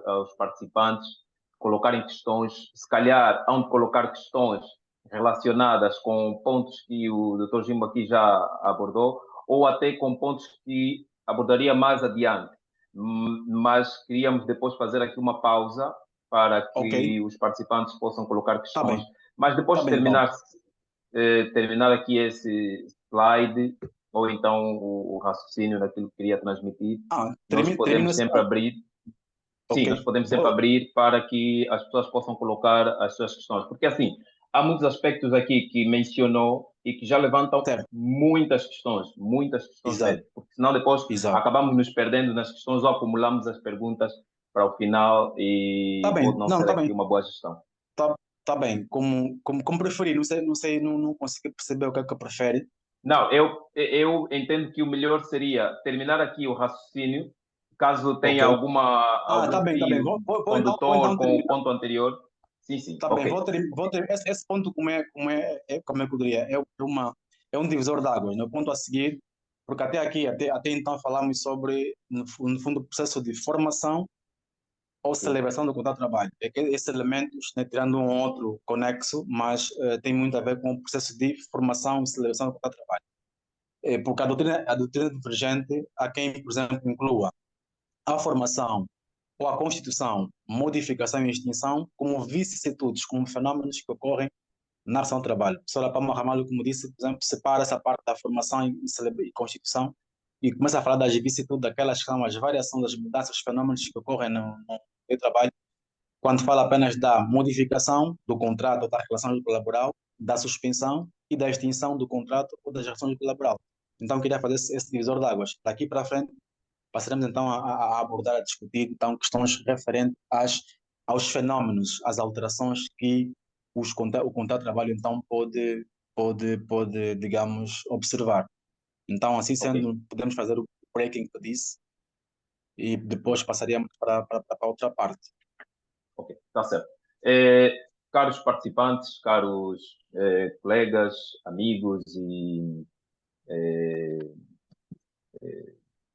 aos participantes colocarem questões, se calhar, hão de colocar questões relacionadas com pontos que o Dr. Jimbo aqui já abordou, ou até com pontos que abordaria mais adiante. Mas queríamos depois fazer aqui uma pausa para Ok, que os participantes possam colocar tá questões. bem, Mas depois tá de bem então. terminar aqui esse slide, ou então o raciocínio daquilo que queria transmitir, nós Termina podemos esse sempre ponto. abrir. Ok, Sim, nós podemos sempre vou, abrir para que as pessoas possam colocar as suas questões. Porque, assim, há muitos aspectos aqui que mencionou e que já levantam certo, muitas questões exato, mesmo. Porque senão depois exato. acabamos nos perdendo nas questões ou acumulamos as perguntas para o final Tá e pode bem, não não, ser tá aqui bem, uma boa gestão. tá, tá bem, como preferir, não consegui perceber o que é que prefere. Não, eu entendo que o melhor seria terminar aqui o raciocínio, caso Ok, tenha tá algum bem, fio vou condutor então com o terminar. ponto anterior. Sim, sim, Tá bem, ok. esse ponto como é que eu diria, é um divisor de águas, né? O ponto a seguir, porque até aqui, até então falamos sobre, no fundo, o processo de formação ou Sim, celebração do contrato de trabalho. É que esses elementos, né, tirando um outro conexo, mas tem muito a ver com o processo de formação e celebração do contrato de trabalho. Porque a doutrina divergente, há quem, por exemplo, inclua a formação ou a constituição, modificação e extinção como vicissitudes, como fenômenos que ocorrem na relação de trabalho. A professora Palma Ramalho, como disse, por exemplo, separa essa parte da formação e constituição e começa a falar das vicissitudes, daquelas que são as variações, das mudanças, fenômenos que ocorrem no trabalho, quando fala apenas da modificação do contrato ou da relação laboral, da suspensão e da extinção do contrato ou das relações laboral. Então, queria fazer esse divisor de águas. Daqui para frente, passaremos então a abordar, a discutir então, questões referentes aos fenômenos, às alterações que o contrato de trabalho então pode, digamos, observar. Então, assim ok, sendo, podemos fazer o breaking que eu disse e depois passaríamos para outra parte. ok, está certo. Caros participantes, caros colegas, amigos e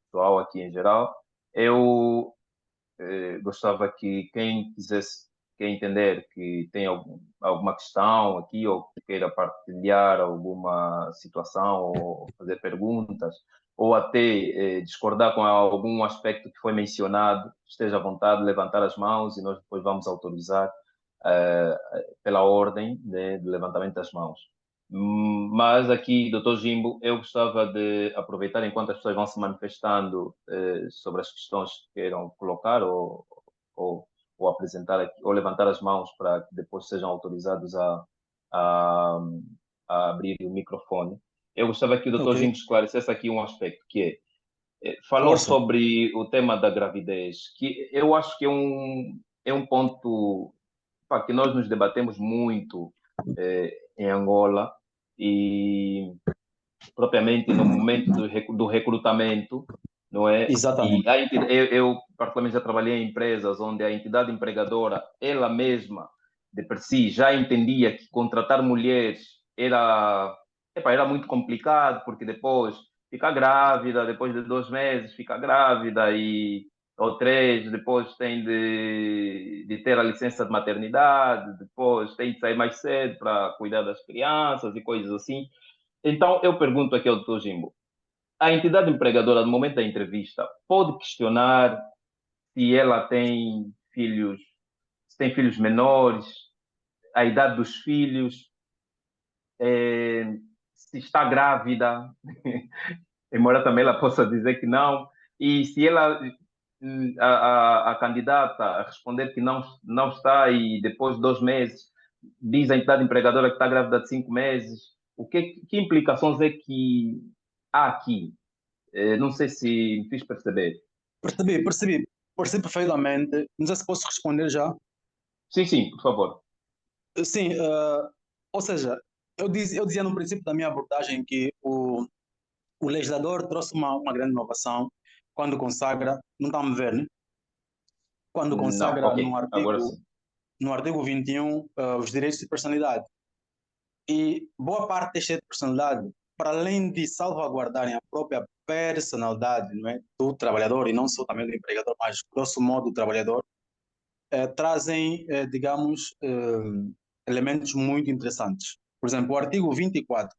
pessoal aqui em geral, eu gostava que quem quisesse, quer entender que tem alguma questão aqui ou queira partilhar alguma situação ou fazer perguntas ou até discordar com algum aspecto que foi mencionado, esteja à vontade de levantar as mãos e nós depois vamos autorizar pela ordem, né, de levantamento das mãos. Mas aqui, doutor Jimbo, eu gostava de aproveitar enquanto as pessoas vão se manifestando sobre as questões que queiram colocar ou, ou apresentar aqui, ou levantar as mãos para que depois sejam autorizados a, a abrir o microfone. Eu gostava que o doutor Ok, Jimbo esclarecesse aqui um aspecto, que falou força. sobre o tema da gravidez, que eu acho que é um ponto que nós nos debatemos muito em Angola e propriamente no momento do recrutamento, não é? E Exatamente. eu, particularmente, já trabalhei em empresas onde a entidade empregadora, ela mesma, de per si, já entendia que contratar mulheres era muito complicado, porque depois fica grávida, depois de 2 meses fica grávida ou 3, depois tem de ter a licença de maternidade, depois tem de sair mais cedo para cuidar das crianças e coisas assim. Então, eu pergunto aqui ao doutor Jimbo, a entidade empregadora, no momento da entrevista, pode questionar se ela tem filhos, se tem filhos menores, a idade dos filhos, se está grávida, embora também ela possa dizer que não, e se ela, a candidata responder que não está e depois de 2 meses diz a entidade empregadora que está grávida de 5 meses, que implicações é que há aqui? Não sei se me fiz perceber. Percebi perfeitamente. Não sei se posso responder já. Sim, sim, por favor. Sim, ou seja, eu dizia no princípio da minha abordagem que o legislador trouxe uma grande inovação quando consagra, não está a me ver, né? Quando Não, consagra ok, agora sim. no artigo 21, os direitos de personalidade. E boa parte deste direito de personalidade para além de salvaguardarem a própria personalidade, não é, do trabalhador e não só também do empregador, mas grosso modo do trabalhador, trazem, digamos, elementos muito interessantes. Por exemplo, o artigo 24,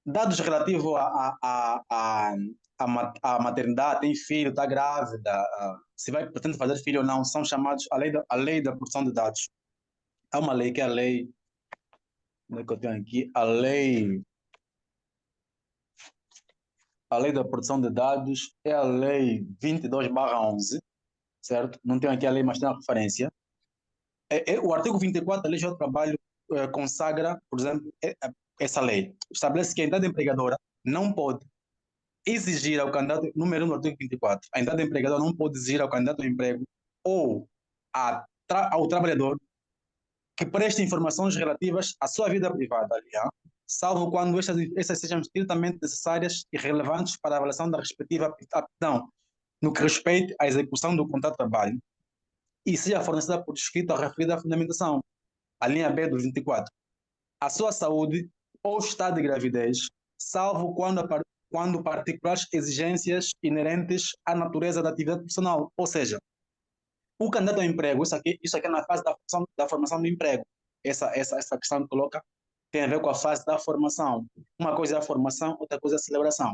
dados relativos à maternidade, tem filho, está grávida, se vai pretende fazer filho ou não, são chamados a lei da proteção de dados. Há uma lei que é a lei, onde é que eu tenho aqui? A lei da proteção de dados é a lei 22/11, certo? Não tenho aqui a lei, mas tem a referência. O artigo 24 da Lei Geral do Trabalho consagra, por exemplo, essa lei. Estabelece que a entidade empregadora não pode exigir ao candidato, número 1 do artigo 24, a entidade empregadora não pode exigir ao candidato ao emprego ou ao trabalhador que preste informações relativas à sua vida privada, aliás, salvo quando estas sejam estritamente necessárias e relevantes para a avaliação da respectiva aptidão no que respeita à execução do contrato de trabalho e seja fornecida por escrito a referida fundamentação, a linha B do 24, a sua saúde ou estado de gravidez, salvo quando particulares exigências inerentes à natureza da atividade profissional. Ou seja, o candidato ao emprego, isso aqui é na fase da formação do emprego. Essa questão que coloca tem a ver com a fase da formação. Uma coisa é a formação, outra coisa é a celebração.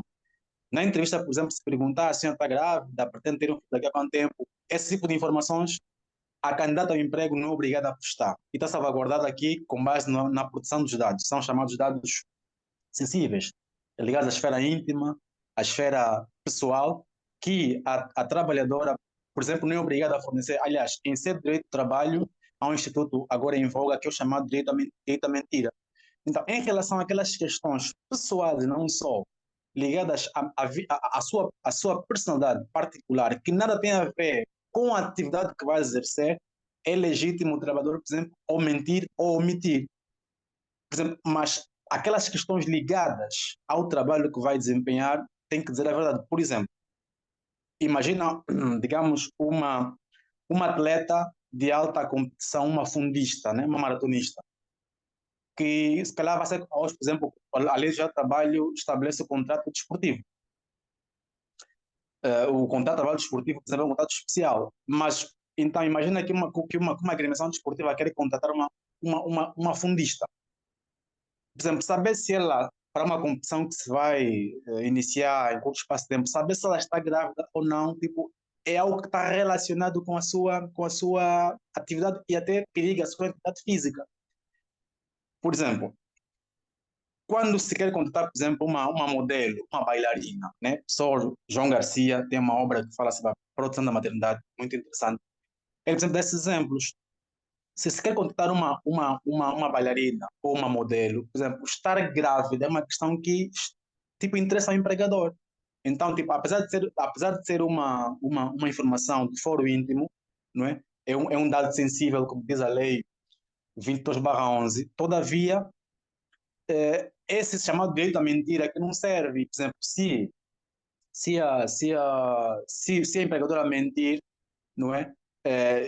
Na entrevista, por exemplo, se perguntar se a senhora está grávida, pretende ter um filho daqui a quanto tempo, esse tipo de informações a candidata ao emprego não é obrigada a prestar. E está salvaguardado aqui com base na proteção dos dados. São chamados dados sensíveis, ligados à esfera íntima, à esfera pessoal, que a trabalhadora, por exemplo, não é obrigada a fornecer. Aliás, em sede de direito do trabalho, há um instituto agora em voga que é o chamado direito à mentira. Então, em relação àquelas questões pessoais e não só, ligadas à sua personalidade particular, que nada tem a ver com a atividade que vai exercer, é legítimo o trabalhador, por exemplo, ou mentir ou omitir. Por exemplo, mas aquelas questões ligadas ao trabalho que vai desempenhar, tem que dizer a verdade. Por exemplo, imagina, digamos, uma atleta de alta competição, uma fundista, né? Uma maratonista, que se calhar vai ser, por exemplo, a lei de trabalho estabelece o contrato desportivo. O contrato de trabalho desportivo, por exemplo, é um contrato especial, mas então imagina que uma agremiação desportiva quer contratar uma fundista. Por exemplo, saber se ela, para uma competição que se vai iniciar em curto espaço de tempo, saber se ela está grávida ou não, tipo, é algo que está relacionado com a sua atividade e até periga a sua atividade física. Por exemplo, quando se quer contratar, por exemplo, uma modelo, uma bailarina, né? O professor João Garcia tem uma obra que fala sobre a produção da maternidade, muito interessante. Ele, por exemplo, dá esses exemplos. Se quer contratar uma bailarina ou uma modelo, por exemplo, estar grávida é uma questão que, tipo, interessa ao empregador. Então, tipo, apesar de ser uma informação de foro íntimo, não é? É um dado sensível, como diz a lei 22/11, todavia, esse chamado direito à mentira que não serve, por exemplo, se a empregadora mentir, não é?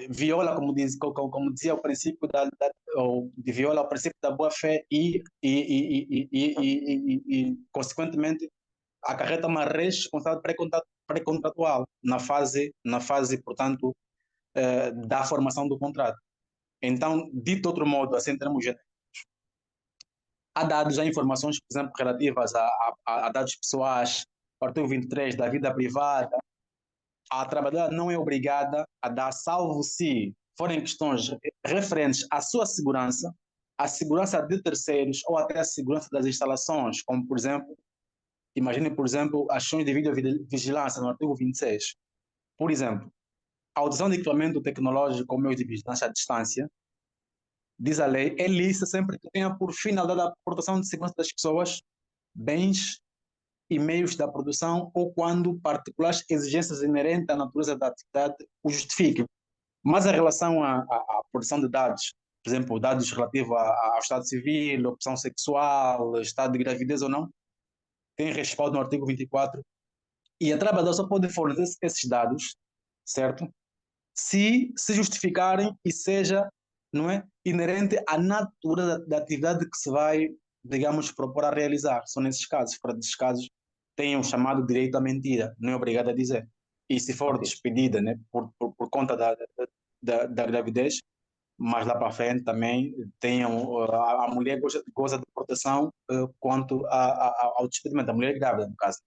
Viola, como dizia o princípio viola o princípio da boa-fé e, consequentemente, acarreta uma responsabilidade pré-contratual na fase, portanto, da formação do contrato. Então, dito de outro modo, assim, em termos genéricos, há dados, há informações, por exemplo, relativas a dados pessoais, artigo 23 da vida privada. A trabalhadora não é obrigada a dar, salvo se forem questões referentes à sua segurança, à segurança de terceiros ou até à segurança das instalações, como, por exemplo, imagine, por exemplo, ações de videovigilância no artigo 26. Por exemplo, a utilização de equipamento tecnológico como meios de vigilância à distância, diz a lei, é lícita sempre que tenha por finalidade a proteção de segurança das pessoas, bens e meios da produção ou quando particulares exigências inerentes à natureza da atividade o justifiquem. Mas em relação à produção de dados, por exemplo, dados relativos ao estado civil, opção sexual, estado de gravidez ou não, tem respaldo no artigo 24 e a trabalhadora só pode fornecer esses dados, certo? Se justificarem e seja, não é, inerente à natureza da atividade que se vai digamos, propor a realizar. Só nesses casos. Fora desses casos, tem o chamado direito à mentira, não é obrigado a dizer. E se for Ok. despedida, né, por conta da gravidez, mais lá para frente também a mulher goza de proteção quanto ao despedimento. A mulher grávida, no caso.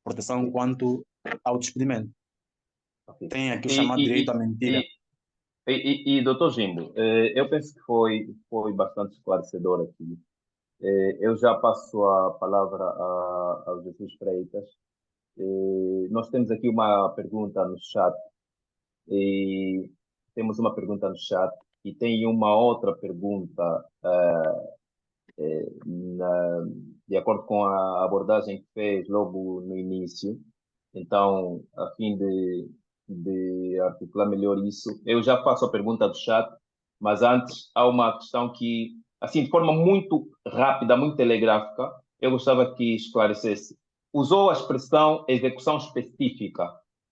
Proteção Ok. quanto ao despedimento. Ok. Tem aqui o E, chamado direito à e, mentira. e, doutor Jimbo, eu penso que foi bastante esclarecedor aqui. Eu já passo a palavra ao Jesus Freitas. Nós temos aqui uma pergunta no chat. E temos uma pergunta no chat e tem uma outra pergunta de acordo com a abordagem que fez logo no início. Então, a fim de articular melhor isso, eu já faço a pergunta do chat, mas antes há uma questão que, assim, de forma muito rápida, muito telegráfica, eu gostava que esclarecesse. Usou a expressão execução específica.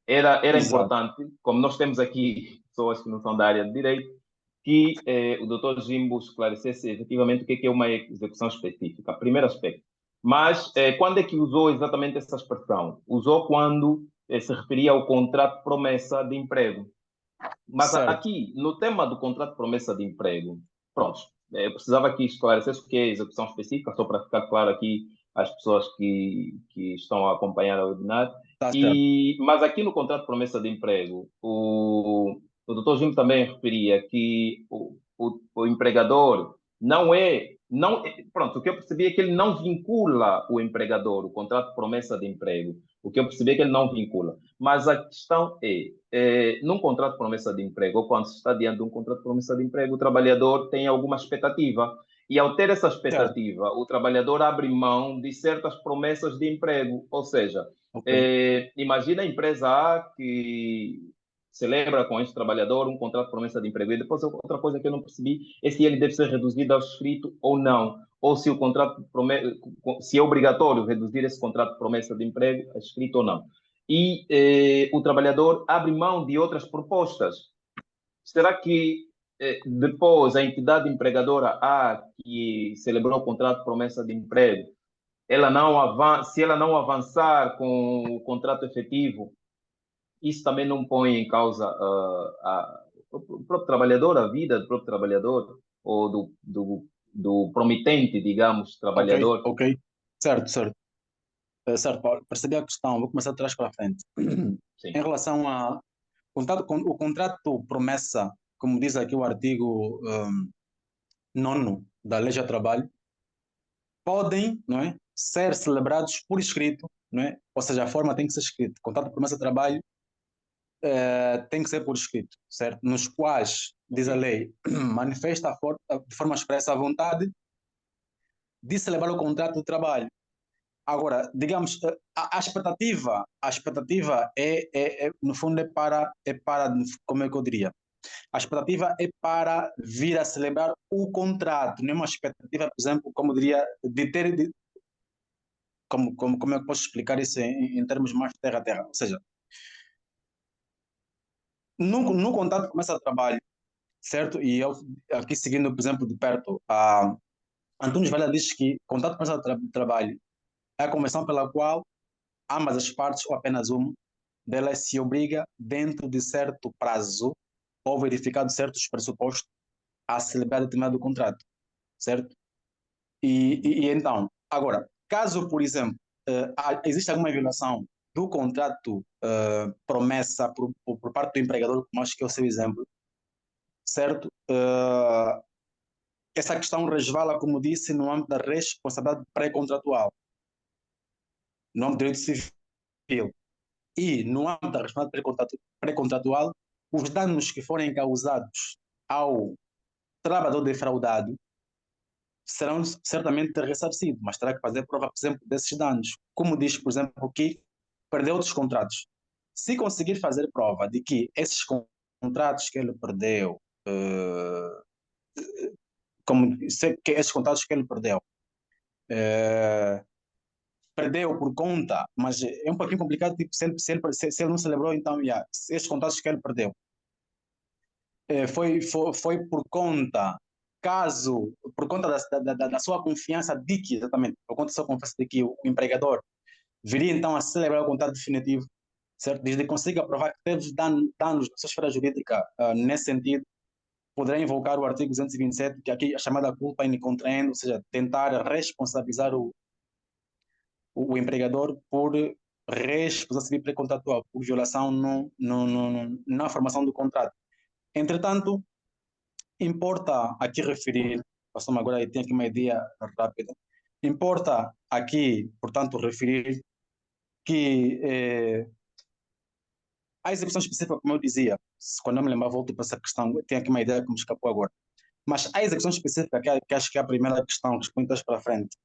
Era Exato. importante, como nós temos aqui pessoas que não são da área de direito, que o doutor Jimbo esclarecesse efetivamente o que é uma execução específica. Primeiro aspecto. Mas quando é que usou exatamente essa expressão? Usou quando se referia ao contrato de promessa de emprego. Mas Certo. aqui, no tema do contrato de promessa de emprego, pronto, eu precisava que esclarecesse o que é execução específica, só para ficar claro aqui às pessoas que estão a acompanhar o webinar. Está certo. Mas aqui no contrato de promessa de emprego, o doutor Jim também referia que o empregador pronto, o que eu percebi é que ele não vincula o empregador, o contrato de promessa de emprego. O que eu percebi é que ele não vincula. Mas a questão num contrato de promessa de emprego, ou quando se está diante de um contrato de promessa de emprego, o trabalhador tem alguma expectativa. E ao ter essa Certo. expectativa, o trabalhador abre mão de certas promessas de emprego. Ou seja, Ok. imagina a empresa A que celebra com este trabalhador um contrato de promessa de emprego. E depois, outra coisa que eu não percebi é se ele deve ser reduzido ao escrito ou não. Ou se o contrato se é obrigatório reduzir esse contrato de promessa de emprego a escrito ou não. E o trabalhador abre mão de outras propostas. Será que depois a entidade empregadora A, que celebrou o contrato de promessa de emprego, se ela não avançar com o contrato efetivo, isso também não põe em causa o próprio trabalhador, a vida do próprio trabalhador, ou do promitente, digamos, Ok. trabalhador? Ok. Certo, certo. Certo, Paulo. Percebi a questão. Vou começar de trás para frente. Em Sim, relação o contrato promessa, como diz aqui o artigo 9º da Lei do Trabalho, podem, não é, ser celebrados por escrito, não é? Ou seja, a forma tem que ser escrita. O contrato de promessa de trabalho tem que ser por escrito, certo? Nos quais, diz ok. a lei, manifesta de forma expressa a vontade de celebrar o contrato de trabalho. Agora, digamos, a expectativa no fundo, como é que eu diria? A expectativa é para vir a celebrar o contrato, não é uma expectativa, por exemplo, como eu diria, como é que eu posso explicar isso em termos mais terra a terra? Ou seja, no contrato começa a trabalho, certo? E eu, aqui seguindo, por exemplo, de perto, a Antunes Valha diz que contrato começa a trabalho é a convenção pela qual ambas as partes, ou apenas uma delas, se obriga, dentro de certo prazo ou verificado certos pressupostos, a celebrar determinado contrato, certo? E então, agora, caso, por exemplo, existe alguma violação do contrato promessa por parte do empregador, como acho que é o seu exemplo, certo? Essa questão resvala, como disse, no âmbito da responsabilidade pré-contratual, no âmbito do direito civil. E no âmbito da responsabilidade pré-contratual, os danos que forem causados ao trabalhador defraudado serão certamente ressarcidos, mas terá que fazer prova, por exemplo, desses danos. Como diz, por exemplo, que perdeu outros contratos. Se conseguir fazer prova de que esses contratos que ele perdeu, que esses contratos que ele eh, perdeu por conta, mas é um pouquinho complicado, tipo, se ele não celebrou, então, esses contratos que ele perdeu foi por conta, caso, por conta da sua confiança de que, exatamente, por conta da sua confiança de que o empregador viria então a celebrar o contrato definitivo, certo? Desde que consiga provar que teve danos na sua esfera jurídica, nesse sentido, poderá invocar o artigo 227, que aqui é a chamada culpa in contraendo, ou seja, tentar responsabilizar o empregador por responsabilidade civil pré-contratual, por violação na formação do contrato. Entretanto, importa aqui referir, passamos agora e tenho aqui uma ideia rápida, importa aqui, portanto, referir que a execução específica, como eu dizia, quando eu me lembrar, volto para essa questão, tenho aqui uma ideia que me escapou agora, mas a execução específica, que acho que é a primeira questão que põe para frente,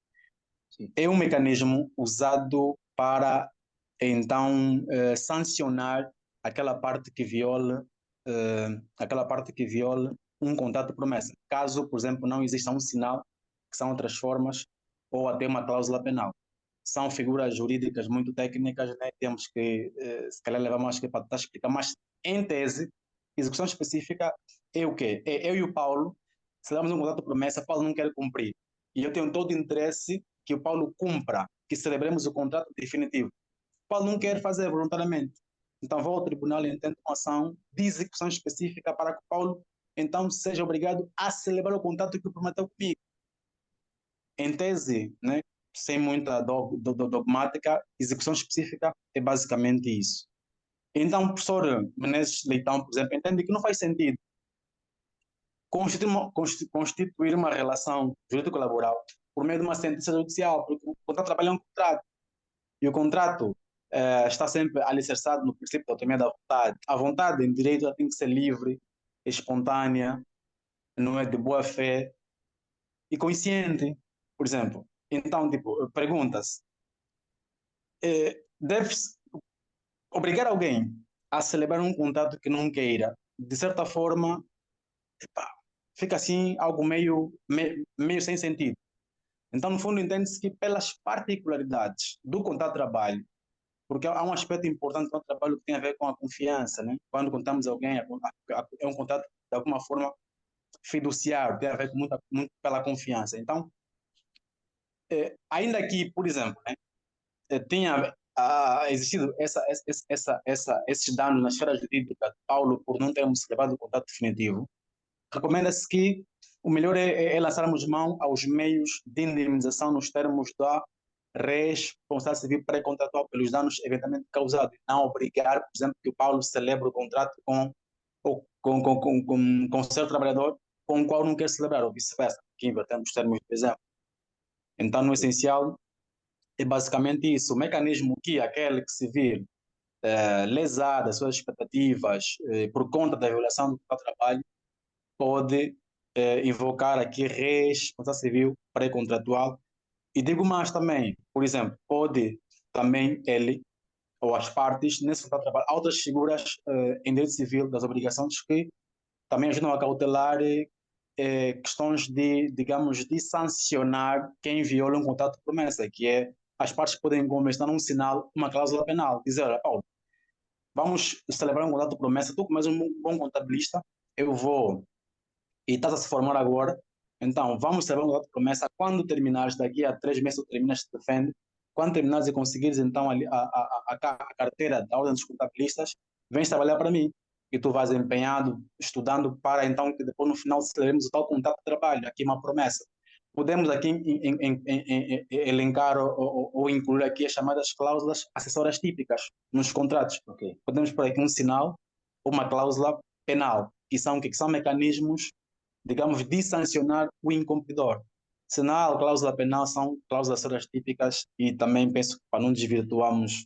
Sim. é um mecanismo usado para, então, sancionar aquela parte que viola um contrato de promessa. Caso, por exemplo, não exista um sinal, que são outras formas, ou até uma cláusula penal. São figuras jurídicas muito técnicas, né? Temos que, se calhar, levar mais que para tentar explicar, mas, em tese, execução específica é o quê? É eu e o Paulo, celebramos um contrato de promessa, Paulo não quer cumprir. E eu tenho todo o interesse que o Paulo cumpra, que celebremos o contrato definitivo. O Paulo não quer fazer voluntariamente. Então, vou ao tribunal e intento uma ação de execução específica para que o Paulo, então, seja obrigado a celebrar o contrato que prometeu comigo. Em tese, né, sem muita dogmática, execução específica é basicamente isso. Então, o professor Menezes Leitão, por exemplo, entende que não faz sentido constituir uma relação jurídico-laboral por meio de uma sentença judicial, porque o contrato de trabalho é um contrato. E o contrato está sempre alicerçado no princípio da autonomia da vontade. A vontade em direito ela tem que ser livre, espontânea, não é de boa fé e consciente, por exemplo. Então, tipo, pergunta-se, deve-se obrigar alguém a celebrar um contrato que não queira? De certa forma, epá, fica assim algo meio sem sentido. Então, no fundo, entende-se que pelas particularidades do contrato de trabalho, porque há um aspecto importante do trabalho que tem a ver com a confiança, né? Quando contamos a alguém, é um contrato de alguma forma fiduciário, tem a ver com muito pela confiança. Então, ainda que, por exemplo, né, tenha existido esses danos na esfera jurídica de Paulo por não termos levado o contrato definitivo, recomenda-se que o melhor é lançarmos mão aos meios de indemnização nos termos da responsabilidade civil pré-contratual pelos danos eventualmente causados. Não obrigar, por exemplo, que o Paulo celebre o contrato com o seu trabalhador com o qual não quer celebrar, ou vice-versa, que invertemos os termos do exemplo. Então, no essencial, é basicamente isso. O mecanismo que aquele que se vir lesado as suas expectativas por conta da violação do contrato de trabalho pode invocar aqui responsabilidade civil pré-contratual. E digo mais também, por exemplo, pode também ele ou as partes, nesse contrato de trabalho, outras figuras em direito civil das obrigações que também ajudam a cautelar questões de, digamos, de sancionar quem viola um contrato de promessa, que é as partes podem conversar num sinal, uma cláusula penal, dizer, olha, Paulo, vamos celebrar um contrato de promessa, tu como és um bom contabilista, eu vou, e estás a se formar agora, então vamos celebrar um contrato de promessa, quando terminares, daqui a 3 meses tu terminas, te defende, quando terminares e conseguires então a carteira da ordem dos contabilistas, vens trabalhar para mim. E tu vais empenhado, estudando para então que depois no final celebremos o tal contrato de trabalho, aqui uma promessa. Podemos aqui elencar ou incluir aqui as chamadas cláusulas acessórias típicas nos contratos. Ok. Podemos pôr aqui um sinal, uma cláusula penal, que são mecanismos, digamos, de sancionar o incumpridor. Sinal, cláusula penal são cláusulas acessórias típicas e também penso que para não desvirtuarmos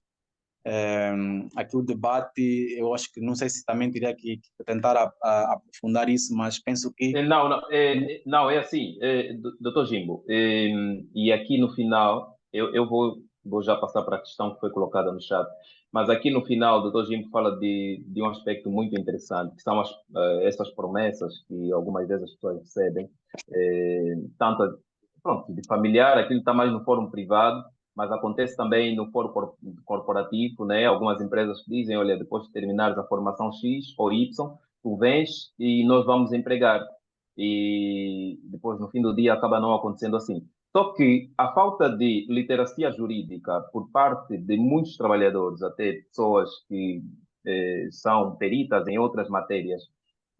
aqui o debate, eu acho que não sei se também teria que tentar aprofundar isso, mas penso que Não, não, não, é assim, doutor Jimbo, e aqui no final, eu vou já passar para a questão que foi colocada no chat, mas aqui no final, o doutor Jimbo fala de um aspecto muito interessante, que são essas promessas que algumas vezes as pessoas recebem, tanto, pronto, de familiar, aquilo está mais no fórum privado, mas acontece também no fórum corporativo, né? Algumas empresas que dizem, olha, depois de terminares a formação X ou Y, tu vens e nós vamos empregar. e depois no fim do dia acaba não acontecendo assim. Só que a falta de literacia jurídica por parte de muitos trabalhadores, até pessoas que são peritas em outras matérias,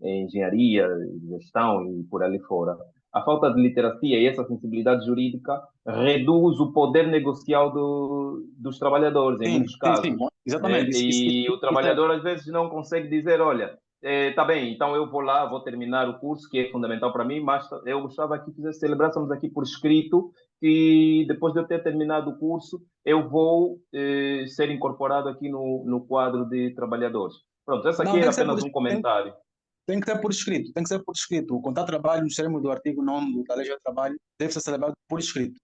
em engenharia, gestão e por ali fora, a falta de literacia e essa sensibilidade jurídica reduz o poder negocial dos trabalhadores, em Sim, muitos sim, sim, casos. exatamente. Né? E o Isso é. trabalhador às vezes não consegue dizer, olha, tá bem, então eu vou lá, vou terminar o curso, que é fundamental para mim, mas eu gostava que celebrássemos aqui por escrito que depois de eu ter terminado o curso, eu vou ser incorporado aqui no quadro de trabalhadores. Pronto, essa aqui Não, é apenas um comentário. tem que ser por escrito, tem que ser por escrito. O contrato de trabalho, nos termos do artigo 9 da Lei do Trabalho, deve ser celebrado por escrito.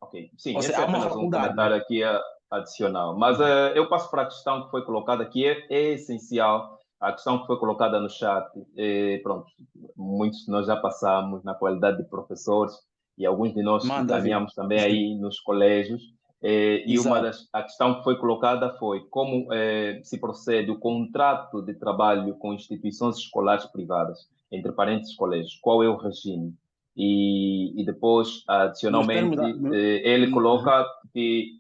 Ok, sim, Ou esse seja, é há uma apenas um faculdade, né? comentário aqui adicional. Mas eu passo para a questão que foi colocada, que é essencial, a questão que foi colocada no chat. Pronto, muitos de nós já passamos na qualidade de professores e alguns de nós Manda vir. encaminhamos também aí nos colégios. E Exato. a questão que foi colocada foi como se procede o contrato de trabalho com instituições escolares privadas, entre parênteses colégios, qual é o regime? E depois, Nos termos da. adicionalmente, ele Uhum. coloca que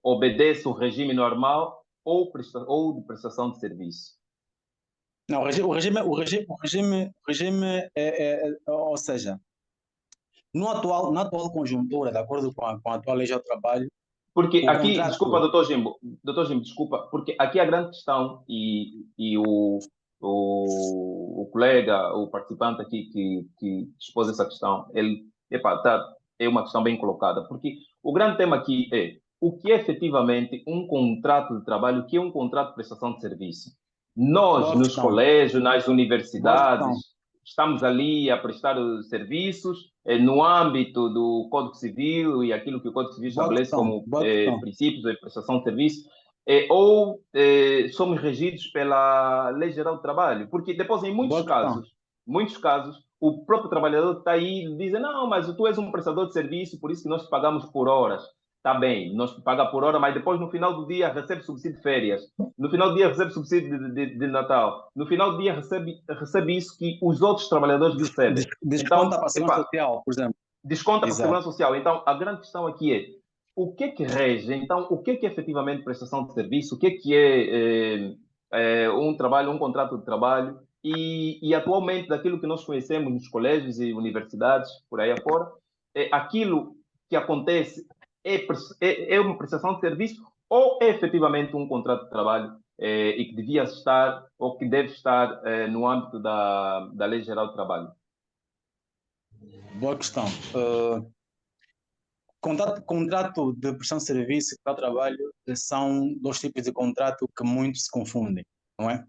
obedece o regime normal ou de prestação de serviço. Não, o regime ou seja, no atual, na atual conjuntura, de acordo com a atual lei do trabalho, Porque o aqui, desculpa, contrato. doutor Jimbo, desculpa, porque aqui a grande questão, e o colega, o participante aqui que expôs essa questão, ele, é uma questão bem colocada, porque o grande tema aqui é o que é efetivamente um contrato de trabalho, o que é um contrato de prestação de serviço. Nós, Boa nos questão. colégios, nas Boa questão. universidades, estamos ali a prestar os serviços no âmbito do Código Civil e aquilo que o Código Civil Boa estabelece questão. como Boa questão. princípios de prestação de serviço, ou somos regidos pela Lei Geral do Trabalho, porque depois, em Boa questão. muitos casos, o próprio trabalhador está aí e diz, não, mas tu és um prestador de serviço, por isso que nós te pagamos por horas. Está bem, nós te pagamos por hora, mas depois, no final do dia, recebe subsídio de férias. No final do dia, recebe subsídio de Natal. No final do dia, recebe isso que os outros trabalhadores recebem. Desconta Então, para a segurança social, por exemplo. desconta para a Exato. Segurança Social. Então, a grande questão aqui é o que rege? Então, o que é efetivamente prestação de serviço? O que um trabalho, um contrato de trabalho? E atualmente, daquilo que nós conhecemos nos colégios e universidades, por aí afora, aquilo que acontece é uma prestação de serviço ou é efetivamente um contrato de trabalho e que devia estar ou que deve estar no âmbito da Lei Geral do Trabalho? Boa questão. Contrato de prestação de serviço e contrato de trabalho são dois tipos de contrato que muitos se confundem, não é?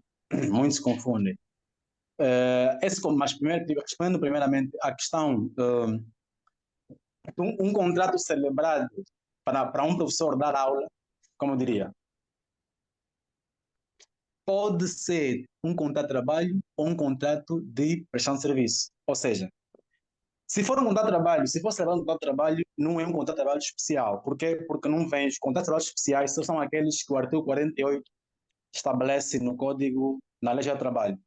Muitos se confundem. Mas primeiro, respondendo primeiramente à questão, um contrato celebrado para um professor dar aula, como eu diria, pode ser um contrato de trabalho ou um contrato de prestação de serviço. Ou seja, se for um contrato de trabalho, se for celebrado um contrato de trabalho, não é um contrato de trabalho especial. Por quê? Porque não vem. Os contratos de trabalho especiais são aqueles que o artigo 48 estabelece no Código, na Lei do Trabalho.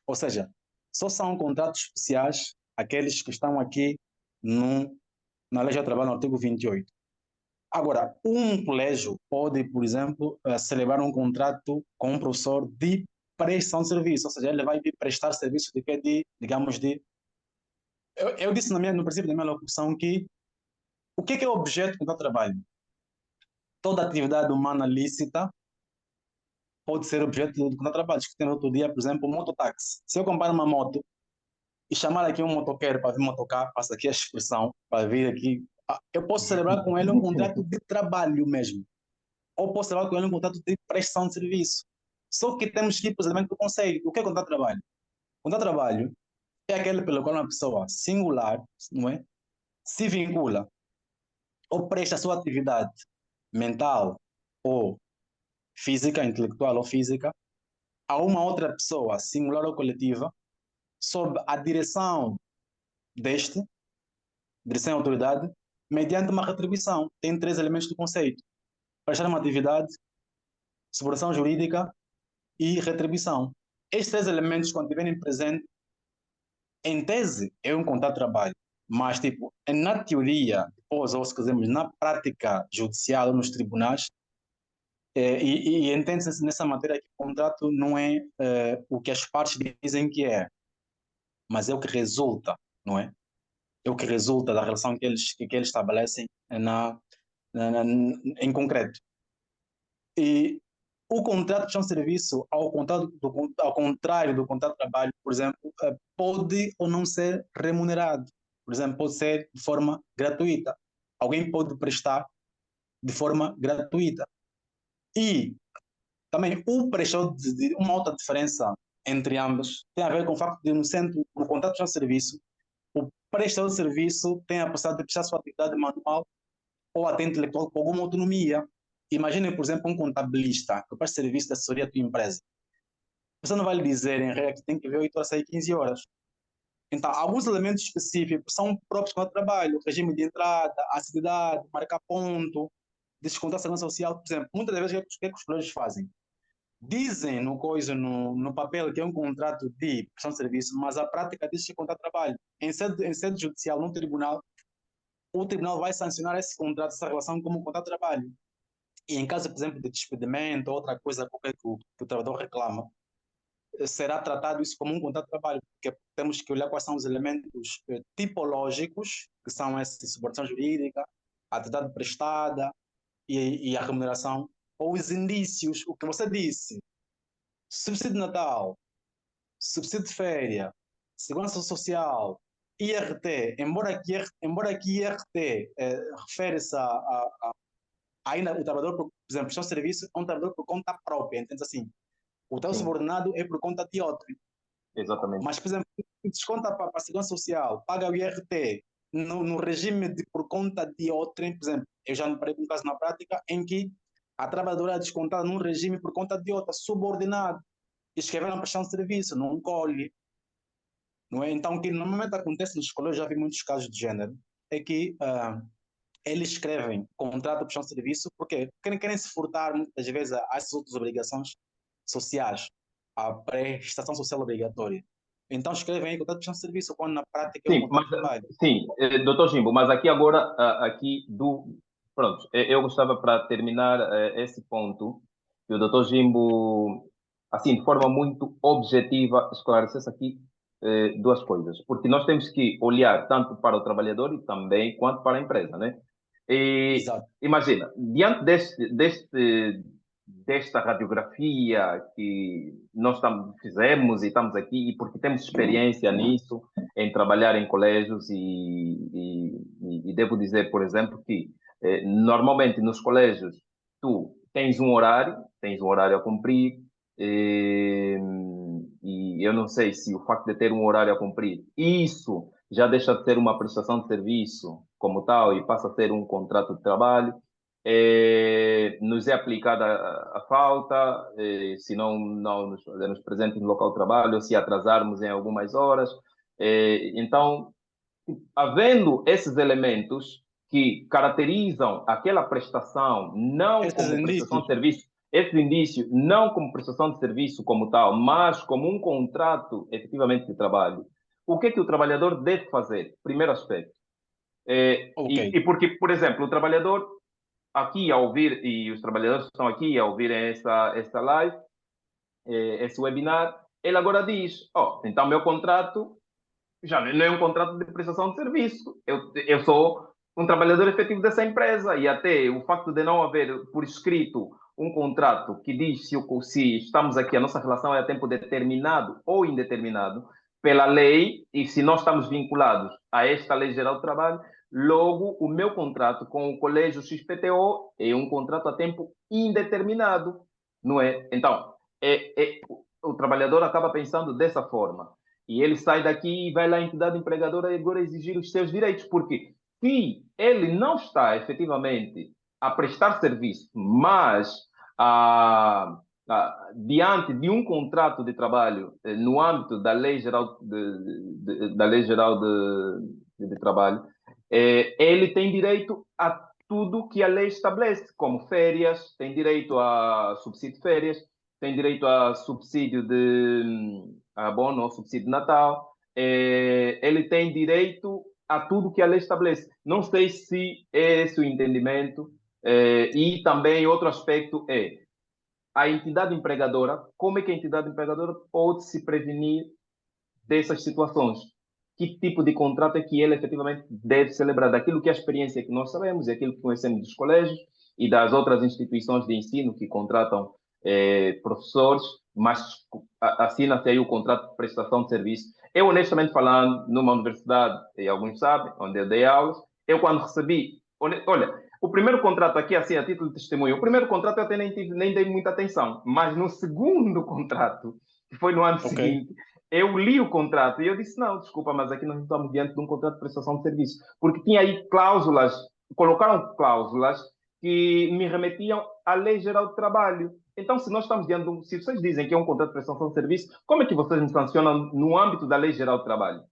Ou seja, só são contratos especiais aqueles que estão aqui na Lei do Trabalho, no artigo 28. Agora, um colégio pode, por exemplo, celebrar um contrato com um professor de prestação de serviço, ou seja, ele vai prestar serviço digamos, eu disse no princípio da minha locução que o que é o objeto do trabalho? Toda atividade humana lícita pode ser objeto do trabalho. Discutimos outro dia, por exemplo, o mototáxi. Se eu comprar uma moto e chamar aqui um motoqueiro para vir motocar, passa aqui a expressão, para vir aqui, eu posso celebrar com ele um contrato de trabalho mesmo. Ou posso celebrar com ele um contrato de prestação de serviço. Só que temos que ir para o elemento do conceito. O que é contrato de trabalho? Contrato de trabalho é aquele pelo qual uma pessoa singular, não é? Se vincula ou presta a sua atividade mental ou física, intelectual ou física, a uma outra pessoa, singular ou coletiva, sob a direção e autoridade, mediante uma retribuição. Tem três elementos do conceito: prestar uma atividade, subordinação jurídica e retribuição. Estes três elementos, quando estiverem presentes, Em tese, é um contrato de trabalho, mas, tipo, na teoria, depois, ou se quisermos, na prática judicial, nos tribunais, e entende-se nessa matéria que o contrato não é o que as partes dizem que é, mas é o que resulta, não é? É o que resulta da relação que eles estabelecem em concreto. E o contrato de prestação de serviço, ao contrário do contrato de trabalho, por exemplo, pode ou não ser remunerado. Por exemplo, pode ser de forma gratuita. Alguém pode prestar de forma gratuita. E também o prestador uma outra diferença entre ambos tem a ver com o facto de, no contrato de prestação de serviço, o prestador de serviço tem a possibilidade de prestar sua atividade manual ou até intelectual com alguma autonomia. Imagine, por exemplo, um contabilista que presta serviço de assessoria à tua empresa. Você não vai lhe dizer, em regra, que tem que ver 8 horas, sair 15 horas. Então, alguns elementos específicos são próprios para o trabalho, regime de entrada, assiduidade, marcar ponto, descontar a segurança social. Por exemplo, muitas das vezes, o que os colégios fazem? Dizem no papel que é um contrato de prestação de serviço, mas a prática diz que é contrato de trabalho. Em sede judicial, no tribunal, o tribunal vai sancionar esse contrato, essa relação como um contrato de trabalho. E em caso, por exemplo, de despedimento ou outra coisa qualquer que o trabalhador reclama, será tratado isso como um contrato de trabalho, porque temos que olhar quais são os elementos tipológicos, que são essa subordinação jurídica, a atividade prestada e a remuneração, ou os indícios, o que você disse, subsídio de Natal, subsídio de férias, segurança social, IRT, embora aqui IRT refere-se ainda o trabalhador, por exemplo, prestação de serviço é um trabalhador por conta própria, entende assim? O teu Sim, subordinado é por conta de outro. exatamente. Mas, por exemplo, desconta para a segurança social, paga o IRT no regime de por conta de outro, por exemplo, eu já me parei com um caso na prática em que a trabalhadora é descontada num regime por conta de outra, subordinado, escreveram a prestação de serviço, não colhe. Não é? Então, o que normalmente acontece nos colégios, já vi muitos casos de género, é que eles escrevem contrato de prestação de serviço porque querem se furtar muitas vezes a essas outras obrigações sociais, a prestação social obrigatória. Então escrevem aí contrato de prestação de serviço, quando na prática é um Sim, contrato mas de trabalho. sim, doutor Jimbo, mas aqui agora, pronto, eu gostava para terminar esse ponto que o doutor Jimbo, assim, de forma muito objetiva, esclarecesse aqui duas coisas, porque nós temos que olhar tanto para o trabalhador e também quanto para a empresa, né? E Exato. imagina, diante desta radiografia que nós fizemos e estamos aqui, e porque temos experiência nisso, em trabalhar em colégios e devo dizer, por exemplo, que normalmente nos colégios tu tens um horário a cumprir, eh, e eu não sei se o facto de ter um horário a cumprir, isso já deixa de ser uma prestação de serviço como tal e passa a ser um contrato de trabalho. Nos é aplicada a falta, se não nos presentes no local de trabalho, ou se atrasarmos em algumas horas. Então, havendo esses elementos que caracterizam aquela prestação não Esses como prestação de indícios, serviço, esse indício não como prestação de serviço como tal, mas como um contrato efetivamente de trabalho, o que o trabalhador deve fazer? Primeiro aspecto. ok. E porque, por exemplo, o trabalhador aqui a ouvir, e os trabalhadores que estão aqui a ouvir essa live, esse webinar, ele agora diz, então meu contrato já não é um contrato de prestação de serviço. Eu sou um trabalhador efetivo dessa empresa e até o facto de não haver por escrito um contrato que diz se estamos aqui, a nossa relação é a tempo determinado ou indeterminado, pela lei, e se nós estamos vinculados a esta Lei Geral do Trabalho, logo o meu contrato com o Colégio XPTO é um contrato a tempo indeterminado, não é? Então, o trabalhador acaba pensando dessa forma. E ele sai daqui e vai lá à entidade empregadora agora exigir os seus direitos, porque se ele não está efetivamente a prestar serviço, mas diante de um contrato de trabalho no âmbito da Lei Geral da Lei Geral de Trabalho, ele tem direito a tudo que a lei estabelece, como férias, tem direito a subsídio de férias, tem direito a subsídio de abono ou subsídio de Natal, ele tem direito a tudo que a lei estabelece. Não sei se é esse o entendimento. E também outro aspecto é a entidade empregadora, como é que a entidade empregadora pode se prevenir dessas situações? Que tipo de contrato é que ele efetivamente deve celebrar? Daquilo que é a experiência que nós sabemos, e aquilo que conhecemos dos colégios e das outras instituições de ensino que contratam professores, mas assina-se aí o contrato de prestação de serviço. Eu, honestamente falando, numa universidade, e alguns sabem, onde eu dei aulas, eu quando recebi, olha, o primeiro contrato aqui, assim, a título de testemunho, o primeiro contrato eu até nem dei muita atenção, mas no segundo contrato, que foi no ano Ok. seguinte, eu li o contrato e eu disse, não, desculpa, mas aqui nós estamos diante de um contrato de prestação de serviço, porque tinha aí cláusulas, colocaram cláusulas que me remetiam à Lei Geral do Trabalho. Então, se nós estamos diante de se vocês dizem que é um contrato de prestação de serviço, como é que vocês me sancionam no âmbito da Lei Geral do Trabalho?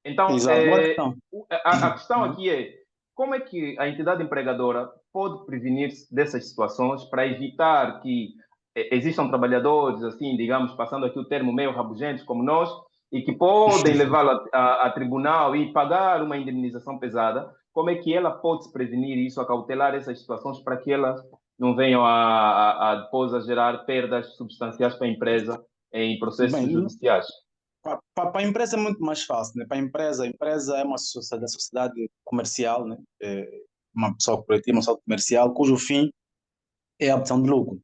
Então, Exato. Boa questão. a questão Uhum. aqui é como é que a entidade empregadora pode prevenir-se dessas situações para evitar que existam trabalhadores, assim, digamos, passando aqui o termo meio rabugentos como nós, e que podem levá-lo a tribunal e pagar uma indemnização pesada. Como é que ela pode se prevenir isso, acautelar essas situações para que elas não venham depois a gerar perdas substanciais para a empresa em processos Bem, judiciais? para a empresa é muito mais fácil, né? Para a empresa é uma sociedade comercial, né? É uma pessoa cooperativa, uma sociedade comercial, cujo fim é a obtenção de lucro.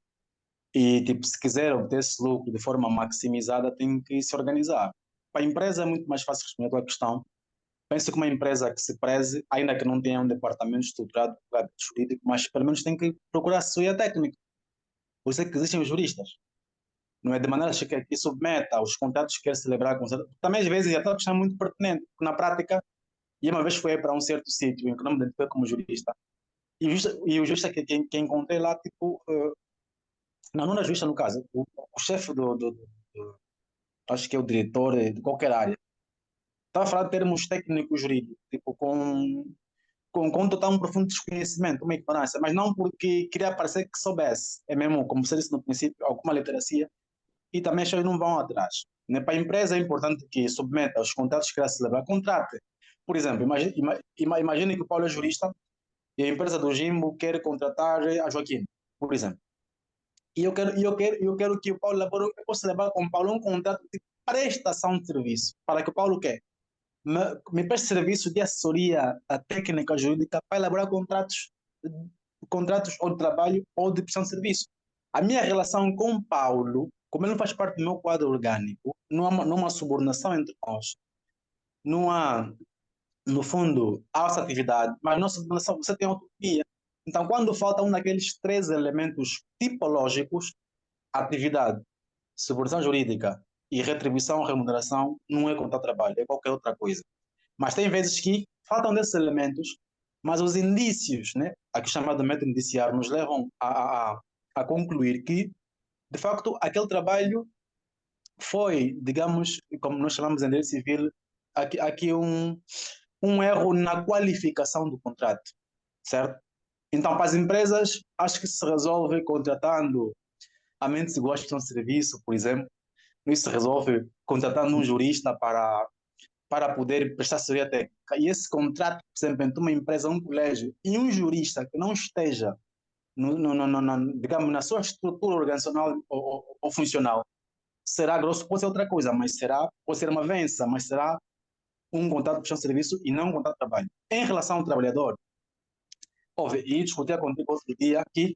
E, tipo, se quiser obter esse lucro de forma maximizada, tem que se organizar. Para a empresa é muito mais fácil responder a tua questão. Penso que uma empresa que se preze, ainda que não tenha um departamento estruturado do âmbito jurídico, mas pelo menos tem que procurar assessoria técnica. Por isso é que existem os juristas. Não é de maneira que submeta os contratos que quer celebrar com também às vezes é uma questão muito pertinente, porque na prática, e uma vez fui para um certo sítio em que não me identifiquei como jurista, e o jurista que encontrei lá, tipo, não era jurista no caso, o chefe acho que é o diretor de qualquer área, estava a falar de termos técnicos jurídicos, tipo, com total um profundo desconhecimento, uma ignorância, mas não porque queria parecer que soubesse, é mesmo, como você disse no princípio, alguma literacia, e também as pessoas não vão atrás. Né? Para a empresa é importante que submeta os contratos que ela celebrar, contrate. Por exemplo, imagine que o Paulo é jurista e a empresa do Jimbo quer contratar a Joaquim, por exemplo. E eu quero que o Paulo elabore, eu posso levar com o Paulo um contrato de prestação de serviço, para que o Paulo quer me preste serviço de assessoria técnica jurídica para elaborar contratos ou de trabalho ou de prestação de serviço. A minha relação com o Paulo, como ele não faz parte do meu quadro orgânico, não há uma subordinação entre nós, não há, no fundo, há essa atividade, mas não subordinação, você tem autonomia. Então, quando falta um daqueles três elementos tipológicos, atividade, subordinação jurídica e retribuição, remuneração, não é contrato de trabalho, é qualquer outra coisa. Mas tem vezes que faltam desses elementos, mas os indícios, né, aqui chamado método indiciário, nos levam a concluir que, de facto, aquele trabalho foi, digamos, como nós chamamos em direito civil, aqui um erro na qualificação do contrato, certo? Então, para as empresas, acho que se resolve contratando a mente igual a de serviço, por exemplo. Isso se resolve contratando um jurista para poder prestar assessoria técnica. E esse contrato, por exemplo, entre uma empresa, um colégio e um jurista que não esteja, digamos, na sua estrutura organizacional ou funcional, será grosso, pode ser outra coisa, mas pode ser uma vença, mas será um contrato de prestação de serviço e não um contrato de trabalho. Em relação ao trabalhador, e discutir contigo outro dia que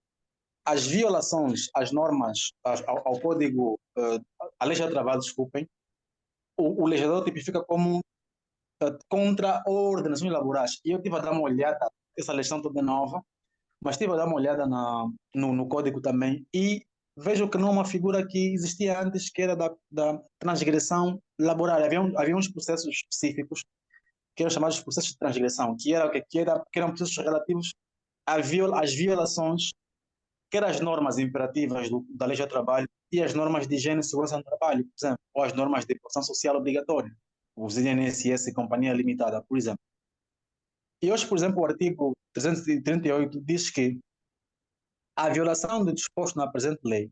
as violações às normas, ao código, à lei de trabalho, desculpem, o legislador tipifica como contra ordenações laborais. E eu estive a dar uma olhada, essa legislação toda nova, mas estive a dar uma olhada no código também e vejo que não é uma figura que existia antes, que era da transgressão laboral. Havia uns processos específicos que eram chamados de processos de transgressão, que eram processos relativos às violações, quer as normas imperativas da lei de trabalho e as normas de higiene e segurança no trabalho, por exemplo, ou as normas de proteção social obrigatória, os INSS e Companhia Limitada, por exemplo. E hoje, por exemplo, o artigo 338 diz que a violação do disposto na presente lei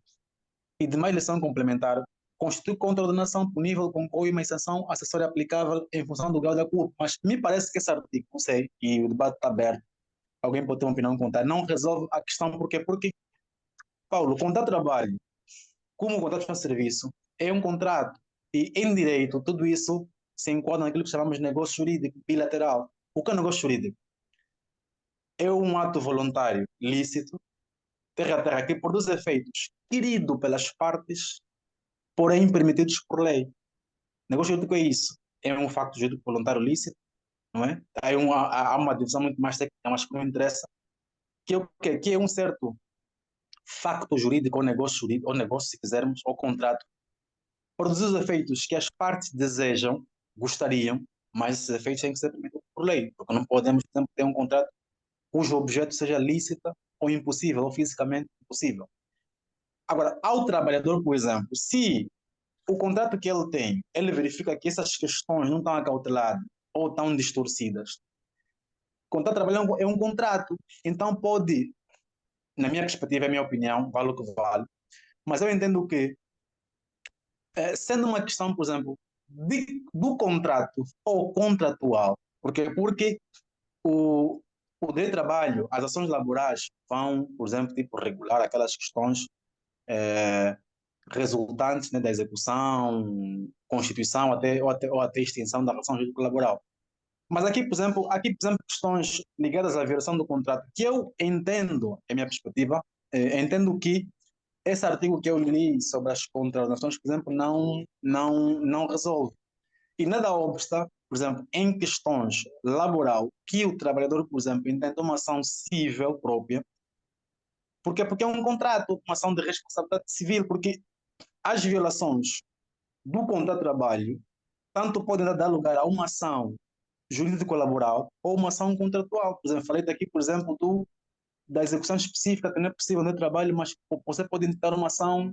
e de mais legislação complementar constitui contraordenação punível com uma sanção acessória aplicável em função do grau da culpa. Mas me parece que esse artigo, não sei, e o debate está aberto, alguém pode ter uma opinião contrária, não resolve a questão. Por quê? Porque, Paulo, o contrato de trabalho, como o contrato de serviço, é um contrato. E em direito, tudo isso se enquadra naquilo que chamamos de negócio jurídico bilateral. O que é negócio jurídico? É um ato voluntário, lícito, terra a terra, que produz efeitos querido pelas partes, porém permitidos por lei. Negócio jurídico é isso. É um facto jurídico voluntário lícito, não é? Há uma divisão muito mais técnica, mas que não interessa, que é o quê? Que é um certo facto jurídico, ou negócio, se quisermos, ou contrato, produzir os efeitos que as partes desejam, gostariam, mas esses efeitos têm que ser permitidos por lei, porque não podemos, por exemplo, ter um contrato cujo objeto seja lícita ou impossível, ou fisicamente impossível. Agora, ao trabalhador, por exemplo, se o contrato que ele tem, ele verifica que essas questões não estão acauteladas ou estão distorcidas, o contrato de trabalho é um contrato, então pode, na minha perspectiva, é a minha opinião, vale o que vale, mas eu entendo que, sendo uma questão, por exemplo, do contrato ou contratual, porque o, o direito de trabalho, as ações laborais vão, por exemplo, tipo, regular aquelas questões resultantes, né, da execução, constituição ou até extinção da relação jurídico-laboral. Mas aqui, por exemplo, questões ligadas à violação do contrato, que eu entendo, em minha perspectiva, entendo que esse artigo que eu li sobre as contraordenações, por exemplo, não resolve. E nada obsta, por exemplo, em questões laboral, que o trabalhador, por exemplo, intenta uma ação civil própria. Por quê? Porque é um contrato, uma ação de responsabilidade civil, porque as violações do contrato de trabalho tanto podem dar lugar a uma ação jurídico-laboral ou uma ação contratual. Por exemplo, falei daqui, por exemplo, da execução específica que não é possível no trabalho, mas você pode intentar uma ação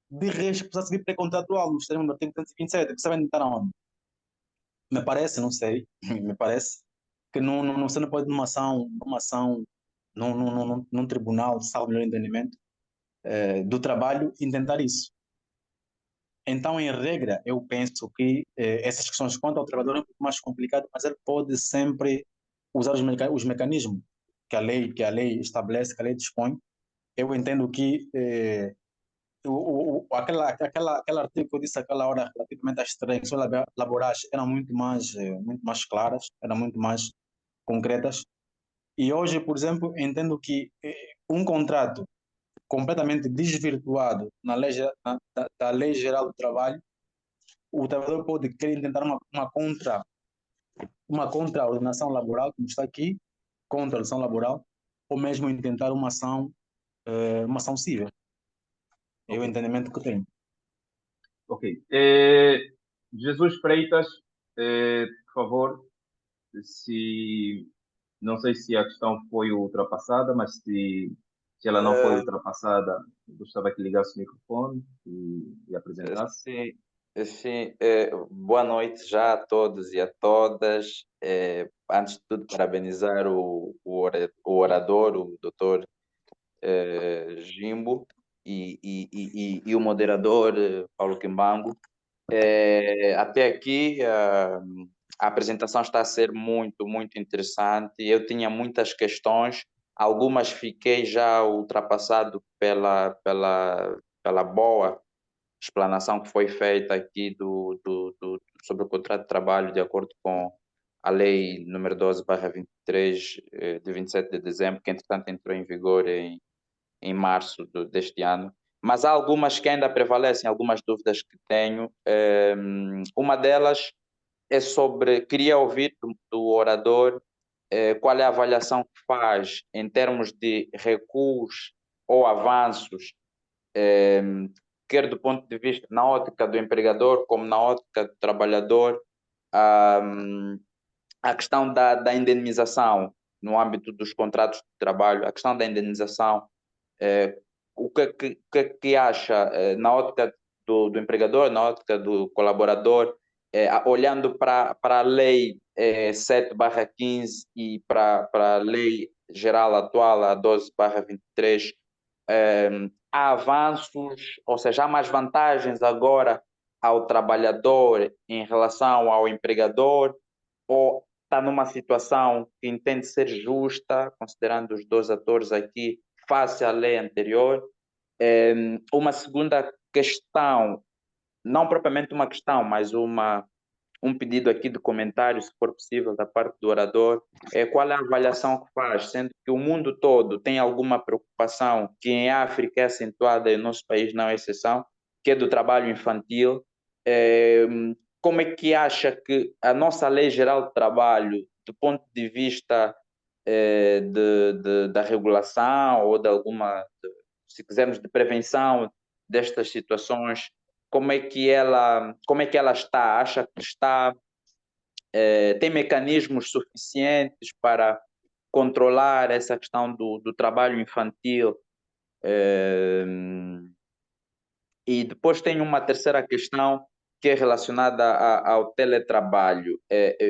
de responsabilidade civil pré-contratual, nos termos do artigo 127, que você vai tentar onde? Me parece, não sei, me parece que você não pode numa ação num tribunal, salvo melhor entendimento, do trabalho, intentar isso. Então, em regra, eu penso que essas questões quanto ao trabalhador é um pouco mais complicado, mas ele pode sempre usar os mecanismos que a lei estabelece, que a lei dispõe. Eu entendo que aquele artigo que eu disse aquela hora relativamente às transações laborais eram muito mais claras, eram muito mais concretas. E hoje, por exemplo, entendo que um contrato completamente desvirtuado da Lei Geral do Trabalho, o trabalhador pode querer tentar uma contra-ordenação laboral, como está aqui, contra-ordenação laboral, ou mesmo intentar uma ação civil. É o Ok. entendimento que tenho. Ok. Jesus Freitas, por favor, se não sei se a questão foi ultrapassada, mas se ela não foi ultrapassada, gostava que ligasse o microfone e apresentasse. Sim, sim. Boa noite já a todos e a todas. Antes de tudo, parabenizar o orador, o doutor Jimbo, e o moderador Paulo Quimbango. Até aqui, a apresentação está a ser muito, muito interessante. Eu tinha muitas questões, algumas fiquei já ultrapassado pela boa explanação que foi feita aqui sobre o contrato de trabalho de acordo com a Lei número 12/23, de 27 de dezembro, que entretanto entrou em vigor em março deste ano. Mas há algumas que ainda prevalecem, algumas dúvidas que tenho. Uma delas é sobre, queria ouvir do orador qual é a avaliação que faz em termos de recuos ou avanços, quer do ponto de vista na ótica do empregador, como na ótica do trabalhador, a questão da indenização no âmbito dos contratos de trabalho, a questão da indenização, o que acha na ótica do empregador, na ótica do colaborador, olhando para a lei 7/15 e para a lei geral atual, a 12/23, há avanços, ou seja, há mais vantagens agora ao trabalhador em relação ao empregador, ou está numa situação que entende ser justa, considerando os dois atores aqui, face à lei anterior. Uma segunda questão, não propriamente uma questão, mas um pedido aqui de comentário, se for possível, da parte do orador, é qual é a avaliação que faz, sendo que o mundo todo tem alguma preocupação, que em África é acentuada e no nosso país não é exceção, que é do trabalho infantil. Como é que acha que a nossa Lei Geral de Trabalho, do ponto de vista da regulação ou de alguma, se quisermos, de prevenção destas situações, como é que ela está? Acha que está, tem mecanismos suficientes para controlar essa questão do trabalho infantil? E depois tem uma terceira questão que é relacionada ao teletrabalho.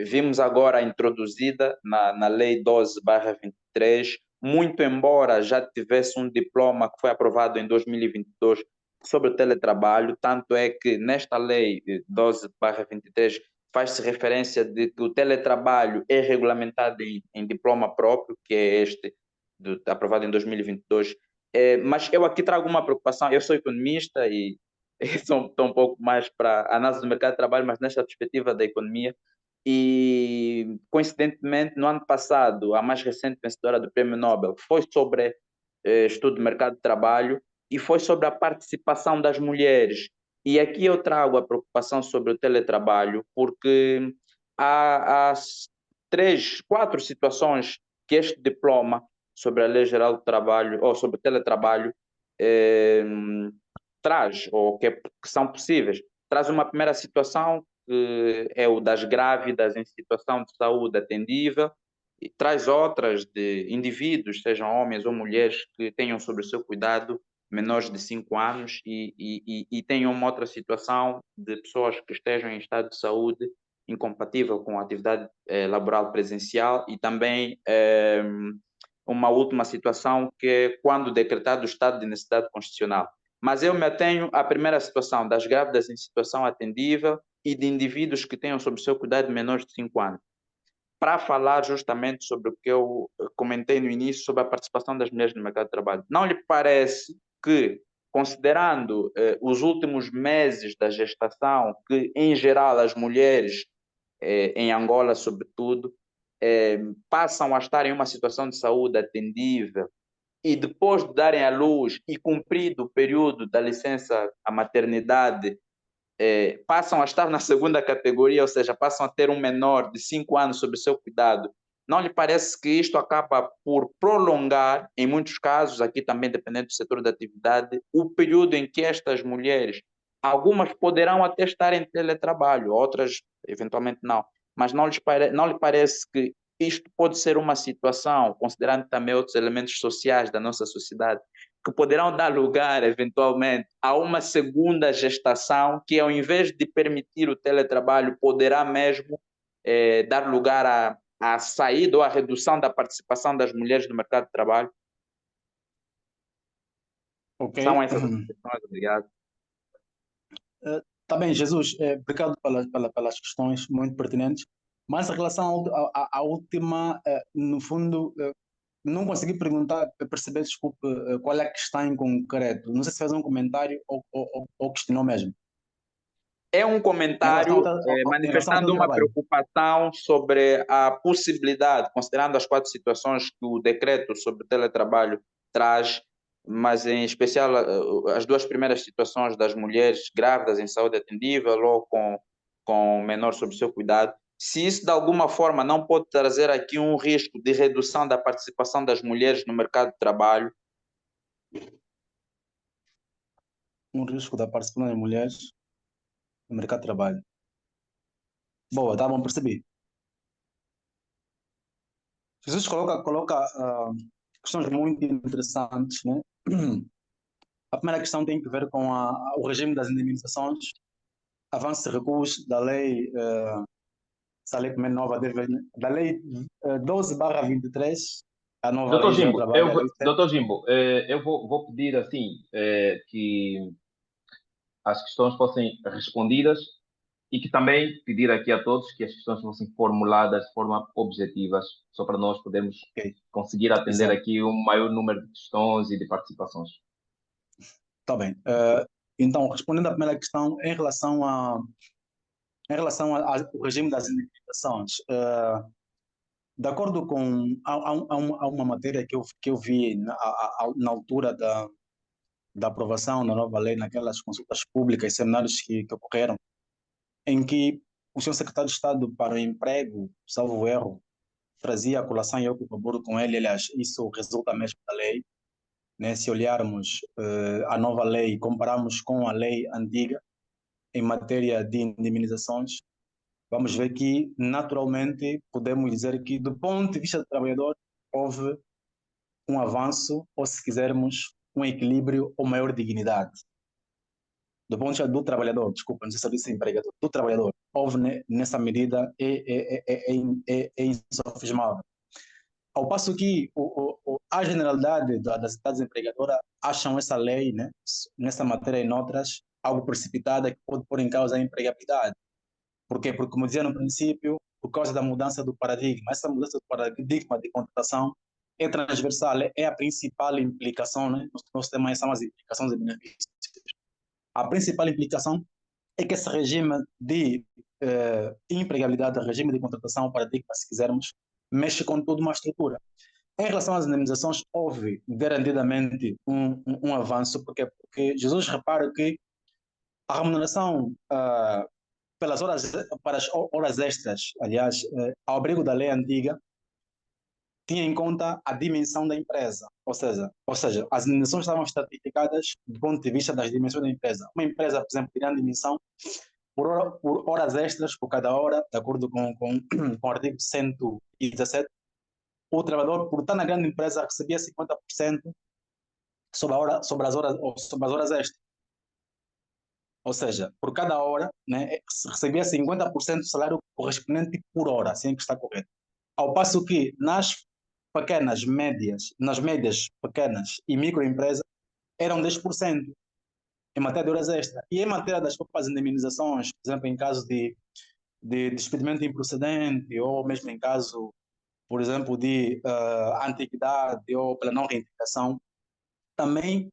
Vimos agora introduzida na Lei 12/23, muito embora já tivesse um diploma que foi aprovado em 2022 sobre o teletrabalho, tanto é que nesta Lei 12/23 faz-se referência de que o teletrabalho é regulamentado em diploma próprio, que é este, aprovado em 2022. Mas eu aqui trago uma preocupação. Eu sou economista e estou um pouco mais para a análise do mercado de trabalho, mas nesta perspectiva da economia. E, coincidentemente, no ano passado, a mais recente vencedora do Prêmio Nobel foi sobre estudo de mercado de trabalho e foi sobre a participação das mulheres. E aqui eu trago a preocupação sobre o teletrabalho, porque há três, quatro situações que este diploma sobre a Lei Geral do Trabalho, ou sobre o teletrabalho, traz, ou que são possíveis. Traz uma primeira situação, que é o das grávidas em situação de saúde atendível, e traz outras de indivíduos, sejam homens ou mulheres, que tenham sobre o seu cuidado menores de 5 anos e tenham uma outra situação de pessoas que estejam em estado de saúde incompatível com a atividade laboral presencial e também uma última situação que é quando decretado o estado de necessidade constitucional. Mas eu me atenho à primeira situação, das grávidas em situação atendível e de indivíduos que tenham sob seu cuidado menores de 5 anos, para falar justamente sobre o que eu comentei no início, sobre a participação das mulheres no mercado de trabalho. Não lhe parece que, considerando os últimos meses da gestação, que em geral as mulheres, em Angola sobretudo, passam a estar em uma situação de saúde atendível e depois de darem à luz e cumprido o período da licença à maternidade, passam a estar na segunda categoria, ou seja, passam a ter um menor de 5 anos sob seu cuidado. Não lhe parece que isto acaba por prolongar, em muitos casos, aqui também dependendo do setor da atividade, o período em que estas mulheres, algumas poderão até estar em teletrabalho, outras eventualmente não, mas não lhe parece que isto pode ser uma situação, considerando também outros elementos sociais da nossa sociedade, que poderão dar lugar, eventualmente, a uma segunda gestação que, ao invés de permitir o teletrabalho, poderá mesmo dar lugar à saída ou à redução da participação das mulheres no mercado de trabalho? Ok. São essas as questões, obrigado. Tá bem, Jesus, obrigado pelas questões muito pertinentes, mas em relação à última, no fundo, não consegui perceber, desculpe, qual é a questão em concreto. Não sei se fez um comentário ou questionou mesmo. É um comentário Em relação ao manifestando uma teletrabalho. preocupação sobre a possibilidade, considerando as quatro situações que o decreto sobre o teletrabalho traz, mas em especial as duas primeiras situações das mulheres grávidas em saúde atendível ou com menor sob seu cuidado, se isso de alguma forma não pode trazer aqui um risco de redução da participação das mulheres no mercado de trabalho. Um risco da participação das mulheres no mercado de trabalho. Boa, tá bom, percebi. Jesus coloca questões muito interessantes, né? A primeira questão tem que ver com o regime das indemnizações, avanços e recuos da lei, essa lei também nova, da lei 12/23, a nova Doutor lei geral do Jimbo, trabalho, a lei Doutor Jimbo, eu vou pedir assim que as questões fossem respondidas e que também pedir aqui a todos que as questões fossem formuladas de forma objetivas, só para nós podermos ok, conseguir atender exato, aqui um maior número de questões e de participações. está bem. Então, respondendo à primeira questão, ao regime das indenizações, de acordo com há uma matéria que eu vi na altura da aprovação da nova lei, naquelas consultas públicas, seminários que ocorreram, em que o senhor secretário de Estado para o Emprego, salvo erro, trazia a colação e eu corroboro com ele, aliás, isso resulta mesmo da lei, né? Se olharmos a nova lei e compararmos com a lei antiga em matéria de indemnizações, vamos ver que, naturalmente, podemos dizer que, do ponto de vista do trabalhador, houve um avanço, ou se quisermos, um equilíbrio ou maior dignidade. Do ponto de vista do trabalhador, desculpa, não sei se eu disse empregador, do trabalhador, houve nessa medida, é insofismável. Ao passo que a generalidade das entidades empregadoras acham essa lei, né, nessa matéria e noutras, algo precipitada que pode pôr em causa a empregabilidade. Por quê? Porque, como dizia no princípio, por causa da mudança do paradigma. Essa mudança do paradigma de contratação é transversal, é a principal implicação, né? Nós temos são as implicações e benefícios. A principal implicação é que esse regime de empregabilidade, regime de contratação, paradigma, se quisermos, mexe com toda uma estrutura. Em relação às indemnizações, houve garantidamente um avanço, porque Jesus repara que a remuneração pelas horas, para as horas extras, aliás, ao abrigo da lei antiga, tinha em conta a dimensão da empresa, ou seja, as indemnizações estavam estratificadas do ponto de vista das dimensões da empresa. Uma empresa, por exemplo, teria a dimensão por horas extras por cada hora, de acordo com o artigo 117, o trabalhador, por estar na grande empresa, recebia 50% sobre as horas extras. Ou seja, por cada hora, né, recebia 50% do salário correspondente por hora, assim que está correto. Ao passo que nas médias, pequenas e microempresas, eram 10% em matéria de horas extras. E em matéria das próprias indemnizações, por exemplo, em caso de despedimento improcedente, ou mesmo em caso, por exemplo, de antiguidade ou pela não reintegração, também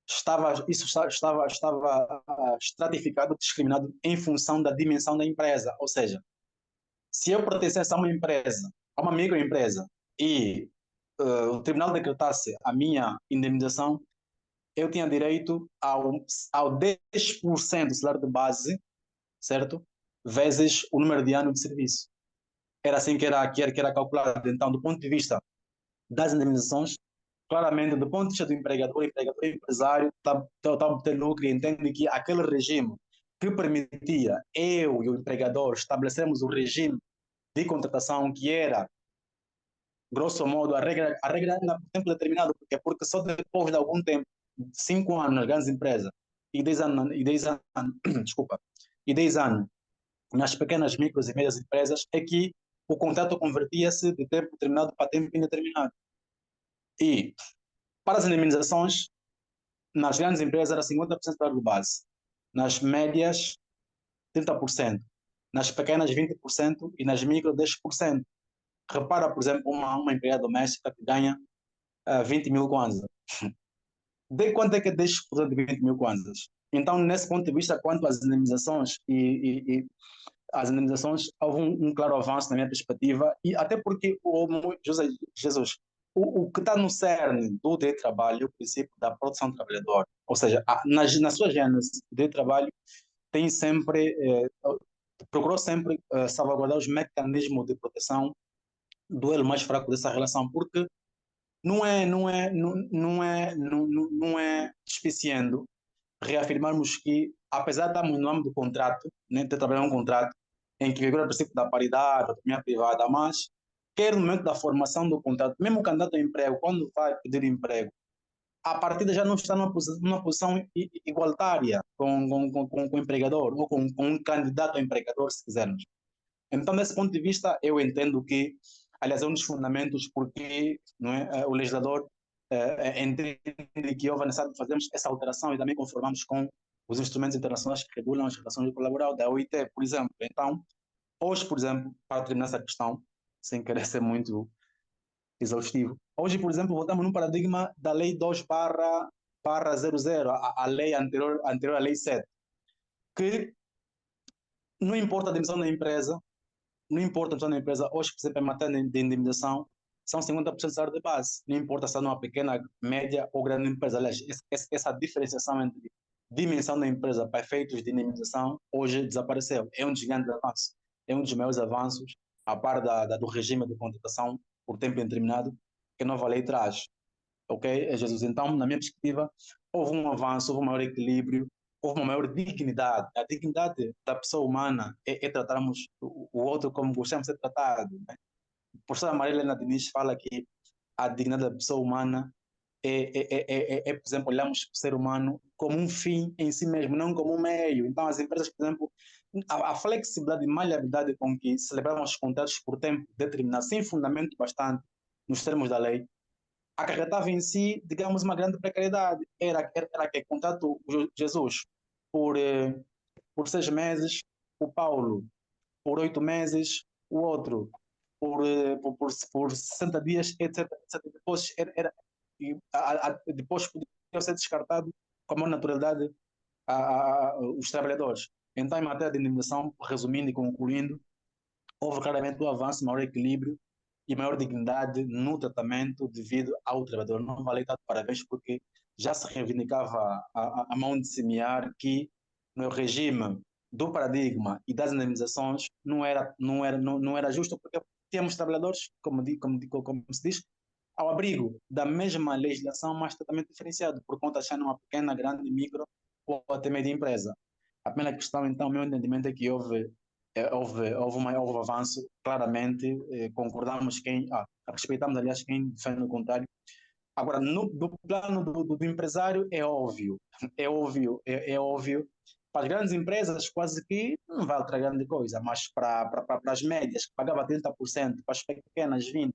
estava estratificado, discriminado em função da dimensão da empresa. Ou seja, se eu pertencesse a uma empresa, a uma microempresa, e o tribunal decretasse a minha indemnização, eu tinha direito ao 10% do salário de base, certo? Vezes o número de anos de serviço. Era assim que era calculado. Então, do ponto de vista das indemnizações, claramente, do ponto de vista do empregador e empresário, está a obter lucro e entende que aquele regime que permitia eu e o empregador estabelecermos o regime de contratação que era, grosso modo, a regra ainda por tempo determinado, porque só depois de algum tempo, 5 anos nas grandes empresas e 10 anos, desculpa, e 10 anos nas pequenas, micros e médias empresas, é que o contrato convertia-se de tempo determinado para tempo indeterminado. E para as indemnizações, nas grandes empresas era 50% do salário base, nas médias 30%, nas pequenas 20% e nas micro 10%. Repara, por exemplo, uma empregada doméstica que ganha 20 mil kwanzas. De quanto é que é 10% de 20 mil kwanzas? Então, nesse ponto de vista, quanto às indemnizações e as indemnizações, houve um claro avanço na minha perspectiva, e até porque Jesus, o que está no cerne do direito de trabalho é o princípio da proteção do trabalhador. Ou seja, na sua gênese, o direito de trabalho tem sempre, procurou sempre salvaguardar os mecanismos de proteção do elo mais fraco dessa relação, porque não é despiciando reafirmarmos que, apesar de estarmos no âmbito do contrato, né, de trabalhar um contrato em que vigora o princípio da paridade, da autonomia privada, mas quer no momento da formação do contrato, mesmo o candidato a emprego, quando vai pedir emprego, a partida já não está numa posição igualitária com o empregador ou com um candidato a empregador, se quisermos. Então, desse ponto de vista, eu entendo que Aliás, é um dos fundamentos porque, não é, o legislador entende que houve a necessidade de fazermos essa alteração e também conformamos com os instrumentos internacionais que regulam as relações laborais da OIT, por exemplo. Então, hoje, por exemplo, para terminar essa questão, sem querer ser muito exaustivo, hoje, por exemplo, voltamos num paradigma da Lei 2/00, a lei anterior à Lei 7, que não importa a dimensão da empresa, não importa a dimensão da empresa, hoje, por exemplo, em matéria de indemnização, são 50% do salário de base, não importa se está numa pequena, média ou grande empresa. Aliás, essa diferenciação entre dimensão da empresa para efeitos de indemnização hoje desapareceu. É um dos grandes avanços, é um dos maiores avanços, a par do regime de contratação por tempo indeterminado que a nova lei traz. Ok, Jesus? Então, na minha perspectiva, houve um avanço, houve um maior equilíbrio, houve uma maior dignidade. A dignidade da pessoa humana é tratarmos o outro como gostamos de ser tratado, né? A professora Maria Helena Diniz fala que a dignidade da pessoa humana por exemplo, olhamos o ser humano como um fim em si mesmo, não como um meio. Então, as empresas, por exemplo, a flexibilidade e maleabilidade com que celebravam os contratos por tempo determinado, sem fundamento bastante nos termos da lei, acarretava em si, digamos, uma grande precariedade. Era que contrato Jesus por 6 meses, o Paulo por 8 meses, o outro por 60 dias, etc, etc. Depois, depois podia ser descartado com a maior naturalidade os trabalhadores. Então, em matéria de indemnização, resumindo e concluindo, houve claramente um avanço, maior equilíbrio e maior dignidade no tratamento devido ao trabalhador. Não vale tanto parabéns porque já se reivindicava a mão de semear que no regime do paradigma e das indemnizações não era justo porque temos trabalhadores, como se diz, ao abrigo da mesma legislação, mas tratamento diferenciado por conta de estar numa pequena, grande, micro ou até média empresa. A primeira questão, então, o meu entendimento é que houve avanço, claramente, concordamos respeitamos, aliás, quem defende o contrário. Agora, do plano do empresário, é óbvio, para as grandes empresas quase que não vai alterar grande coisa, mas para as médias, que pagava 30%, para as pequenas 20%,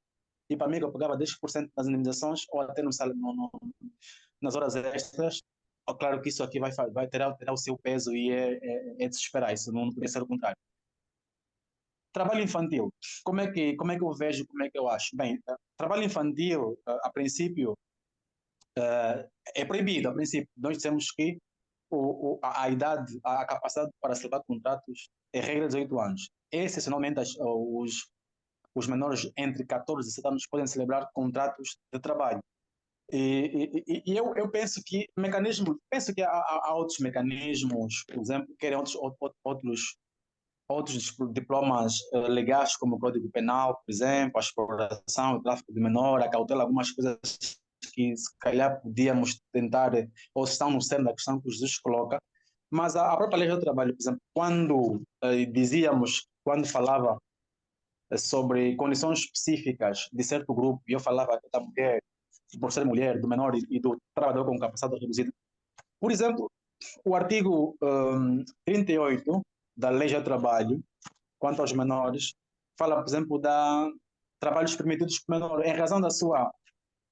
e para mim que eu pagava 10% das indemnizações, ou até nas horas extras, claro que isso aqui terá o seu peso e é de se esperar, isso não poderia ser o contrário. Trabalho infantil, como é que eu vejo, como é que eu acho? Bem, trabalho infantil, a princípio, é proibido, a princípio. Nós dissemos que a idade, a capacidade para celebrar contratos é regra de 18 anos. Excepcionalmente, os menores entre 14 e 17 anos podem celebrar contratos de trabalho. E eu penso que há outros mecanismos, por exemplo, querem outros diplomas legais, como o Código Penal, por exemplo, a exploração, o tráfico de menor, a cautela, algumas coisas que se calhar podíamos tentar, ou estão no centro da questão que o Jesus coloca, mas a própria lei do trabalho, por exemplo, quando falava sobre condições específicas de certo grupo, e eu falava da mulher, por ser mulher, do menor e do trabalhador com capacidade reduzida, por exemplo, o artigo 38 da Lei do Trabalho, quanto aos menores, fala, por exemplo, da trabalhos permitidos por menor, em razão da sua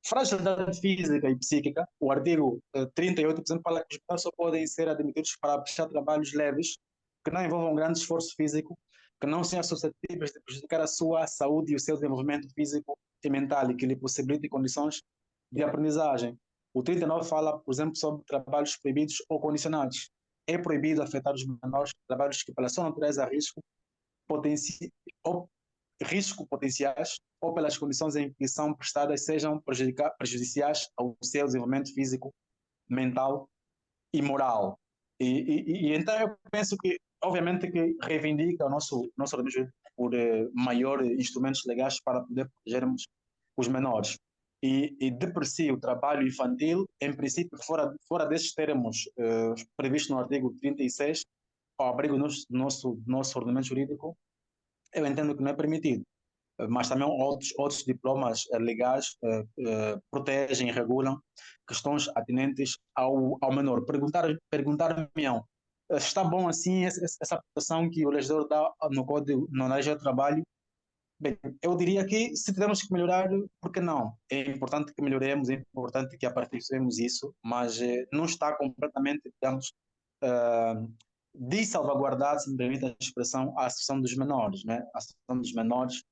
fragilidade física e psíquica. O artigo 38, por exemplo, fala que os menores só podem ser admitidos para prestar trabalhos leves, que não envolvam grande esforço físico, que não sejam suscetíveis de prejudicar a sua saúde e o seu desenvolvimento físico e mental e que lhe possibilitem condições de aprendizagem. O 39 fala, por exemplo, sobre trabalhos proibidos ou condicionados. É proibido afetar os menores trabalhos que, pela sua natureza, ou risco potenciais ou pelas condições em que são prestadas sejam prejudiciais ao seu desenvolvimento físico, mental e moral. E então eu penso que, obviamente, que reivindica o nosso organismo por maiores instrumentos legais para poder protegermos os menores. E deprecia o trabalho infantil, em princípio, fora desses termos previstos no artigo 36, ao abrigo do nosso ordenamento jurídico, eu entendo que não é permitido. Mas também outros diplomas legais protegem e regulam questões atinentes ao menor. Perguntar-me, está bom assim essa proteção que o legislador dá no Código, na Lei do Trabalho, Bem, eu diria que se tivermos que melhorar, por que não? É importante que melhoremos, é importante que aperfeiçoemos isso, mas não está completamente, digamos, uh, salvaguardado, se me permite a expressão, a associação dos menores, né? A associação dos menores.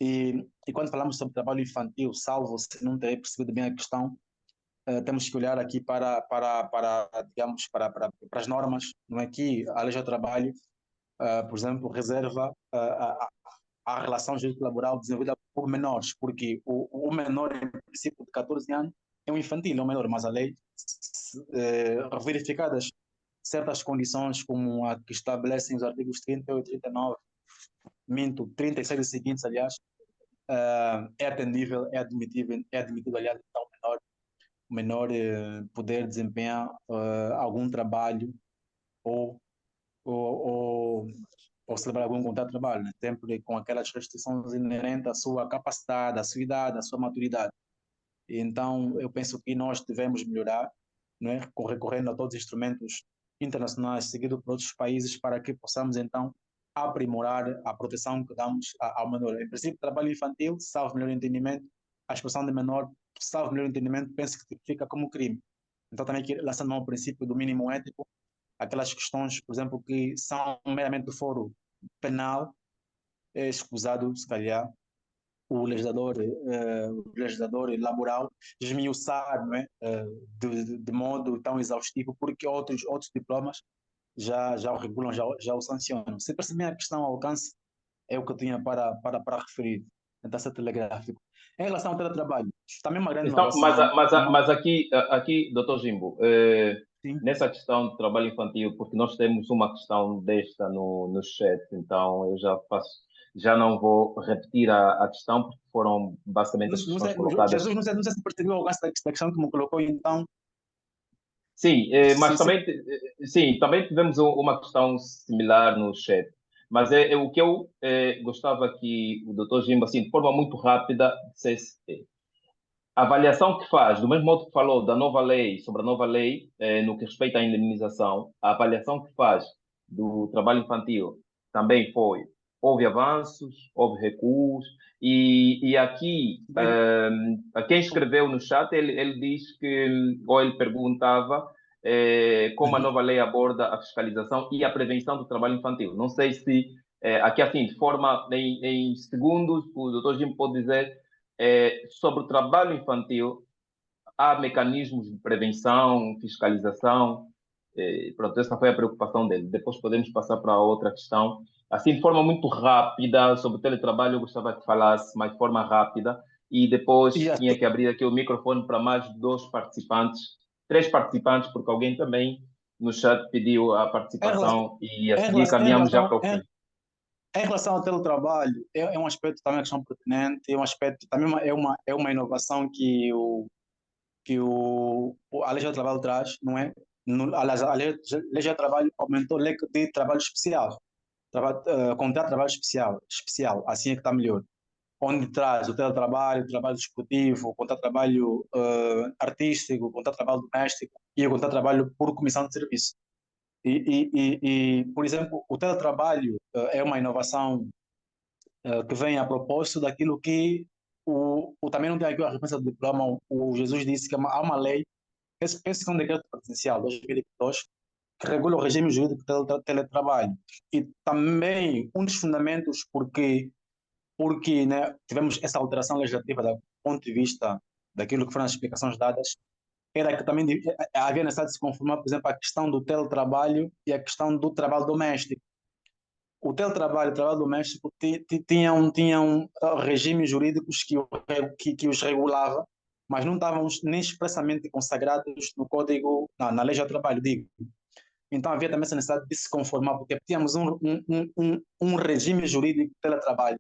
E quando falamos sobre trabalho infantil, salvo se não ter percebido bem a questão, temos que olhar aqui digamos, para as normas, não é que a lei do trabalho, por exemplo, reserva a relação jurídico-laboral desenvolvida por menores, porque o menor, em princípio, de 14 anos, é um infantil, é um menor, mas a lei, verificadas certas condições, como a que estabelecem os artigos 38 e 39, minto, 36 e seguintes, aliás, é atendível, é admitido, aliás, então, o menor poder desempenhar algum trabalho ou, ou, ou ou celebrar algum contrato de trabalho, né? Sempre com aquelas restrições inerentes à sua capacidade, à sua idade, à sua maturidade. Então, eu penso que nós devemos melhorar, né? Recorrendo a todos os instrumentos internacionais seguidos por outros países para que possamos, então, aprimorar a proteção que damos ao menor. Em princípio, trabalho infantil, salvo melhor entendimento, a expressão de menor, salvo melhor entendimento, penso que fica como crime. Então, também aqui, lançando ao princípio do mínimo ético, aquelas questões, por exemplo, que são meramente do foro penal, é escusado, se calhar, o legislador laboral esmiuçar, não é? De modo tão exaustivo, porque outros diplomas já o regulam, já o sancionam. Se perceber a questão ao alcance, é o que eu tinha para referir. Tentar ser telegráfico. Em relação ao teletrabalho, também uma grande Então, inovação. mas aqui, doutor Jimbo, Sim. nessa questão de trabalho infantil, porque nós temos uma questão desta no chat, então eu já não vou repetir a questão, porque foram basicamente as Não questões sei, colocadas. Jesus, não sei se percebeu o alcance da questão que me colocou, então, Sim, mas sim. também, sim, também tivemos uma questão similar no chat. Mas é o que eu gostava que o doutor Jimbo, assim, de forma muito rápida, dissesse. A avaliação que faz, do mesmo modo que falou da nova lei, sobre a nova lei, no que respeita à indemnização, a avaliação que faz do trabalho infantil também foi, houve avanços, houve recuos, e aqui, Bem, a quem escreveu no chat, ele diz que, ou ele perguntava, como a nova lei aborda a fiscalização e a prevenção do trabalho infantil. Não sei se, aqui assim, de forma, em segundos, o doutor Jim pode dizer sobre o trabalho infantil, há mecanismos de prevenção, fiscalização. Pronto, essa foi a preocupação dele. Depois podemos passar para outra questão. Assim, de forma muito rápida, sobre o teletrabalho, eu gostava que falasse, mas de forma rápida. E depois e a, tinha que abrir aqui o microfone para mais dois participantes, três participantes, porque alguém também no chat pediu a em relação, participação e a em seguir relação, em caminhamos já relação, para o fim. em relação ao teletrabalho, é um aspecto também, uma questão pertinente, é um aspecto, também é uma inovação a Lei do Trabalho traz, não é? Aliás, a Lei do Trabalho aumentou o leque de trabalho especial, contrato de trabalho especial, assim é que está melhor. Onde traz o teletrabalho, o trabalho desportivo, o contrato de trabalho artístico, o contrato de trabalho doméstico e o contrato de trabalho por comissão de serviço. Por exemplo, o teletrabalho é uma inovação que vem a propósito daquilo que também não tem aqui a referência do diploma, o Jesus disse que há uma lei, esse é um decreto presidencial, 2022, que regula o regime jurídico do teletrabalho. E também um dos fundamentos porque né, tivemos essa alteração legislativa do ponto de vista daquilo que foram as explicações dadas, era que também havia necessidade de se conformar, por exemplo, a questão do teletrabalho e a questão do trabalho doméstico. O teletrabalho e o trabalho doméstico tinham regimes jurídicos que os regulava, mas não estavam nem expressamente consagrados no Código, na Lei do Trabalho, digo. Então havia também essa necessidade de se conformar, porque tínhamos um regime jurídico de teletrabalho,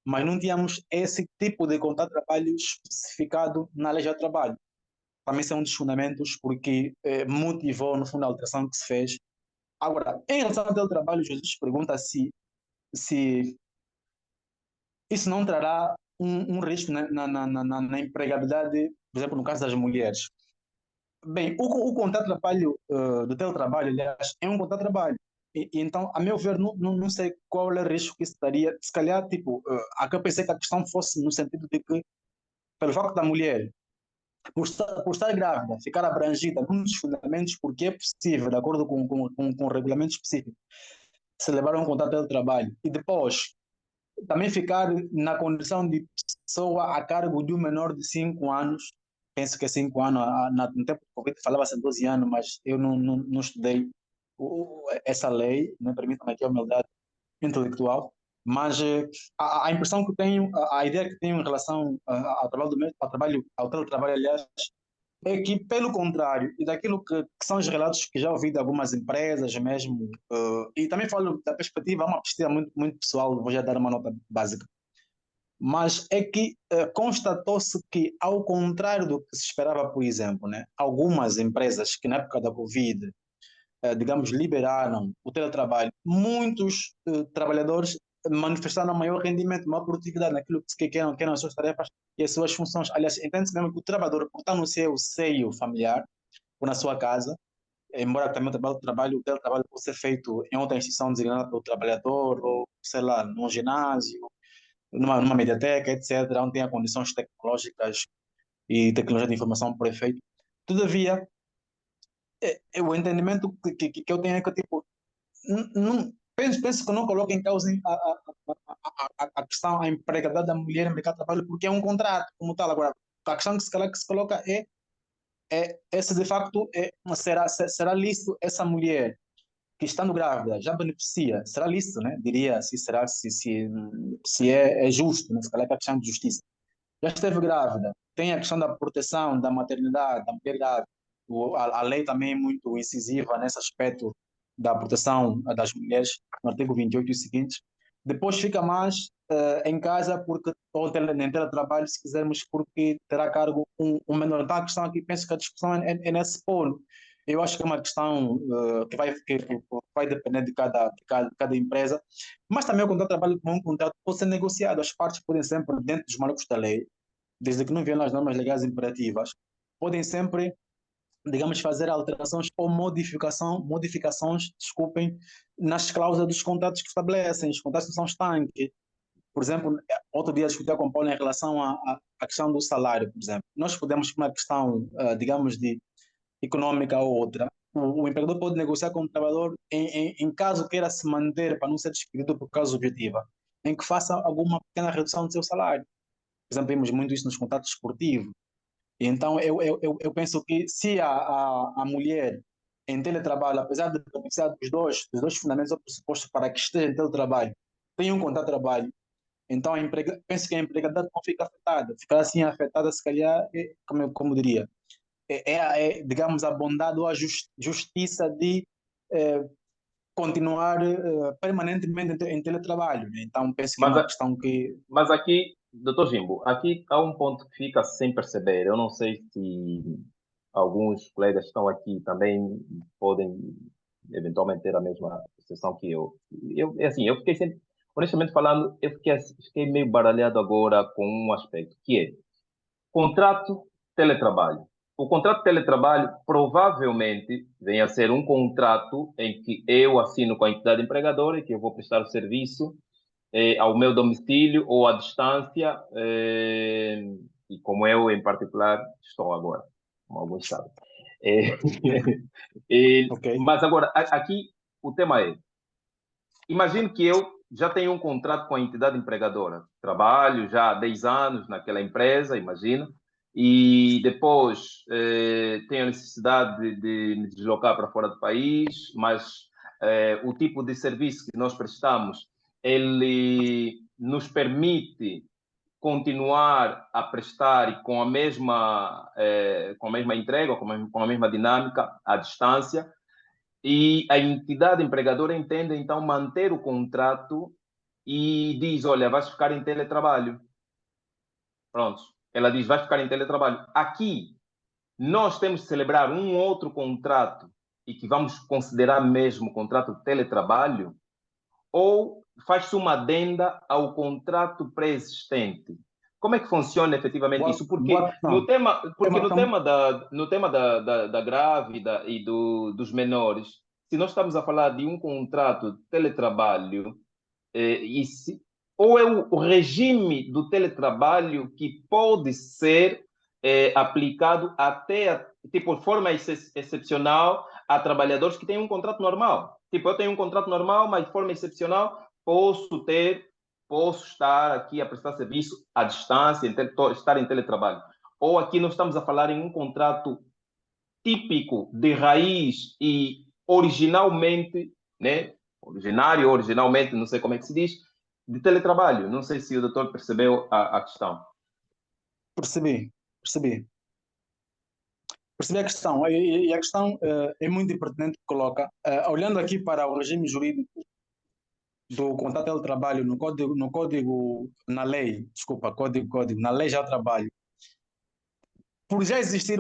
mas não tínhamos esse tipo de contrato de trabalho especificado na Lei do Trabalho. Também são um dos fundamentos porque motivou, no fundo, a alteração que se fez. Agora, em relação ao teletrabalho, Jesus pergunta se isso não trará um risco na empregabilidade, por exemplo, no caso das mulheres. Bem, o contrato de trabalho do teletrabalho, aliás, é um contrato de trabalho. E então, a meu ver, não sei qual é o risco que isso daria. Se calhar, tipo, aqui eu pensei que a questão fosse no sentido de que, pelo facto da mulher, por estar grávida, ficar abrangida num dos fundamentos, porque é possível, de acordo com o regulamento específico, celebrar um contrato de trabalho e depois também ficar na condição de pessoa a cargo de um menor de 5 anos, penso que é 5 anos, no tempo do Covid falava-se em 12 anos, mas eu não estudei essa lei, não permite-me aqui a humildade intelectual, mas a impressão que tenho, a ideia que tenho em relação ao trabalho ao teletrabalho, aliás, é que, pelo contrário, e daquilo que são os relatos que já ouvi de algumas empresas mesmo, e também falo da perspectiva, é uma pesquisa muito pessoal, vou já dar uma nota básica, mas é que constatou-se que, ao contrário do que se esperava, por exemplo, né, algumas empresas que na época da Covid, digamos, liberaram o teletrabalho, muitos trabalhadores manifestaram maior rendimento, maior produtividade naquilo que eram as suas tarefas e as suas funções. Aliás, entende-se mesmo que o trabalhador, por estar no seu seio familiar ou na sua casa, embora também o teletrabalho possa ser feito em outra instituição designada pelo trabalhador, ou sei lá, num ginásio, numa mediateca, etc., onde tenha condições tecnológicas e tecnologia de informação por efeito. Todavia, o entendimento que eu tenho é que, tipo, penso que não coloca em causa a questão, a empregabilidade da mulher no mercado de trabalho, porque é um contrato como tal. Agora, a questão que se coloca é se de facto será lícito essa mulher que estando grávida já beneficia, será lícito, né? Diria se é justo, né? Se calhar é a questão de justiça. Já esteve grávida, tem a questão da proteção da maternidade, da mulher grávida. A lei também é muito incisiva nesse aspecto da proteção das mulheres, no artigo 28 e seguintes. Depois fica mais em casa, porque, ou em teletrabalho, se quisermos, porque terá a cargo um menor. Então, a questão aqui, penso que a discussão é nesse polo. Eu acho que é uma questão que vai depender de cada empresa, mas também o contrato de trabalho como um contrato pode ser negociado. As partes podem sempre, dentro dos marcos da lei, desde que não venham as normas legais imperativas, podem sempre, digamos, fazer alterações ou modificações, desculpem, nas cláusulas dos contratos que estabelecem. Os contratos não são estanques. Por exemplo, outro dia discuti com o Paulo em relação à questão do salário, por exemplo. Nós podemos, por uma questão, digamos, de econômica ou outra, o empregador pode negociar com o trabalhador em caso queira se manter para não ser despedido por causa objetiva, em que faça alguma pequena redução do seu salário. Por exemplo, vemos muito isso nos contratos esportivos. E então, eu penso que se a mulher em teletrabalho, apesar de beneficiar dos dois fundamentos ou pressupostos para que esteja em teletrabalho, tem um contrato de trabalho, então penso que a empregada não fica afetada. Ficar assim afetada, se calhar, como eu diria, digamos, a bondade ou a justiça de eh, continuar permanentemente em teletrabalho, né? Então, penso que é Mas, uma questão que. mas aqui, doutor Jimbo, aqui há um ponto que fica sem perceber. Eu não sei se alguns colegas que estão aqui também podem eventualmente ter a mesma percepção que eu. É assim, eu fiquei sempre, honestamente falando, fiquei meio baralhado agora com um aspecto, que é contrato teletrabalho. O contrato de teletrabalho provavelmente vem a ser um contrato em que eu assino com a entidade empregadora e que eu vou prestar o serviço ao meu domicílio ou à distância, e como eu, em particular, estou agora, como alguns sabem. Eh, Ok. mas agora, aqui o tema é, imagino que eu já tenho um contrato com a entidade empregadora, trabalho já há 10 anos naquela empresa, imagino, e depois tenho a necessidade de me deslocar para fora do país, mas o tipo de serviço que nós prestamos, ele nos permite continuar a prestar e com a mesma entrega, com a mesma dinâmica, à distância, e a entidade empregadora entende, então, manter o contrato e diz, olha, vais ficar em teletrabalho. Pronto. Ela diz, vais ficar em teletrabalho. Aqui, nós temos de celebrar um outro contrato e que vamos considerar mesmo contrato de teletrabalho, ou faz-se uma adenda ao contrato pré-existente? Como é que funciona efetivamente Boa, isso? Porque boa questão. É uma questão. no tema da grávida e dos menores, se nós estamos a falar de um contrato de teletrabalho, ou é o regime do teletrabalho que pode ser aplicado até, tipo, de forma excepcional a trabalhadores que têm um contrato normal. Tipo, eu tenho um contrato normal, mas de forma excepcional posso estar aqui a prestar serviço à distância, estar em teletrabalho. Ou aqui nós estamos a falar em um contrato típico de raiz e originalmente, né? Originalmente, não sei como é que se diz, de teletrabalho. Não sei se o doutor percebeu a questão. Percebi, percebi. Percebi a questão, e a questão é muito pertinente que coloca. Olhando aqui para o regime jurídico do contrato de trabalho na lei, desculpa, código, na lei já trabalho, por já existir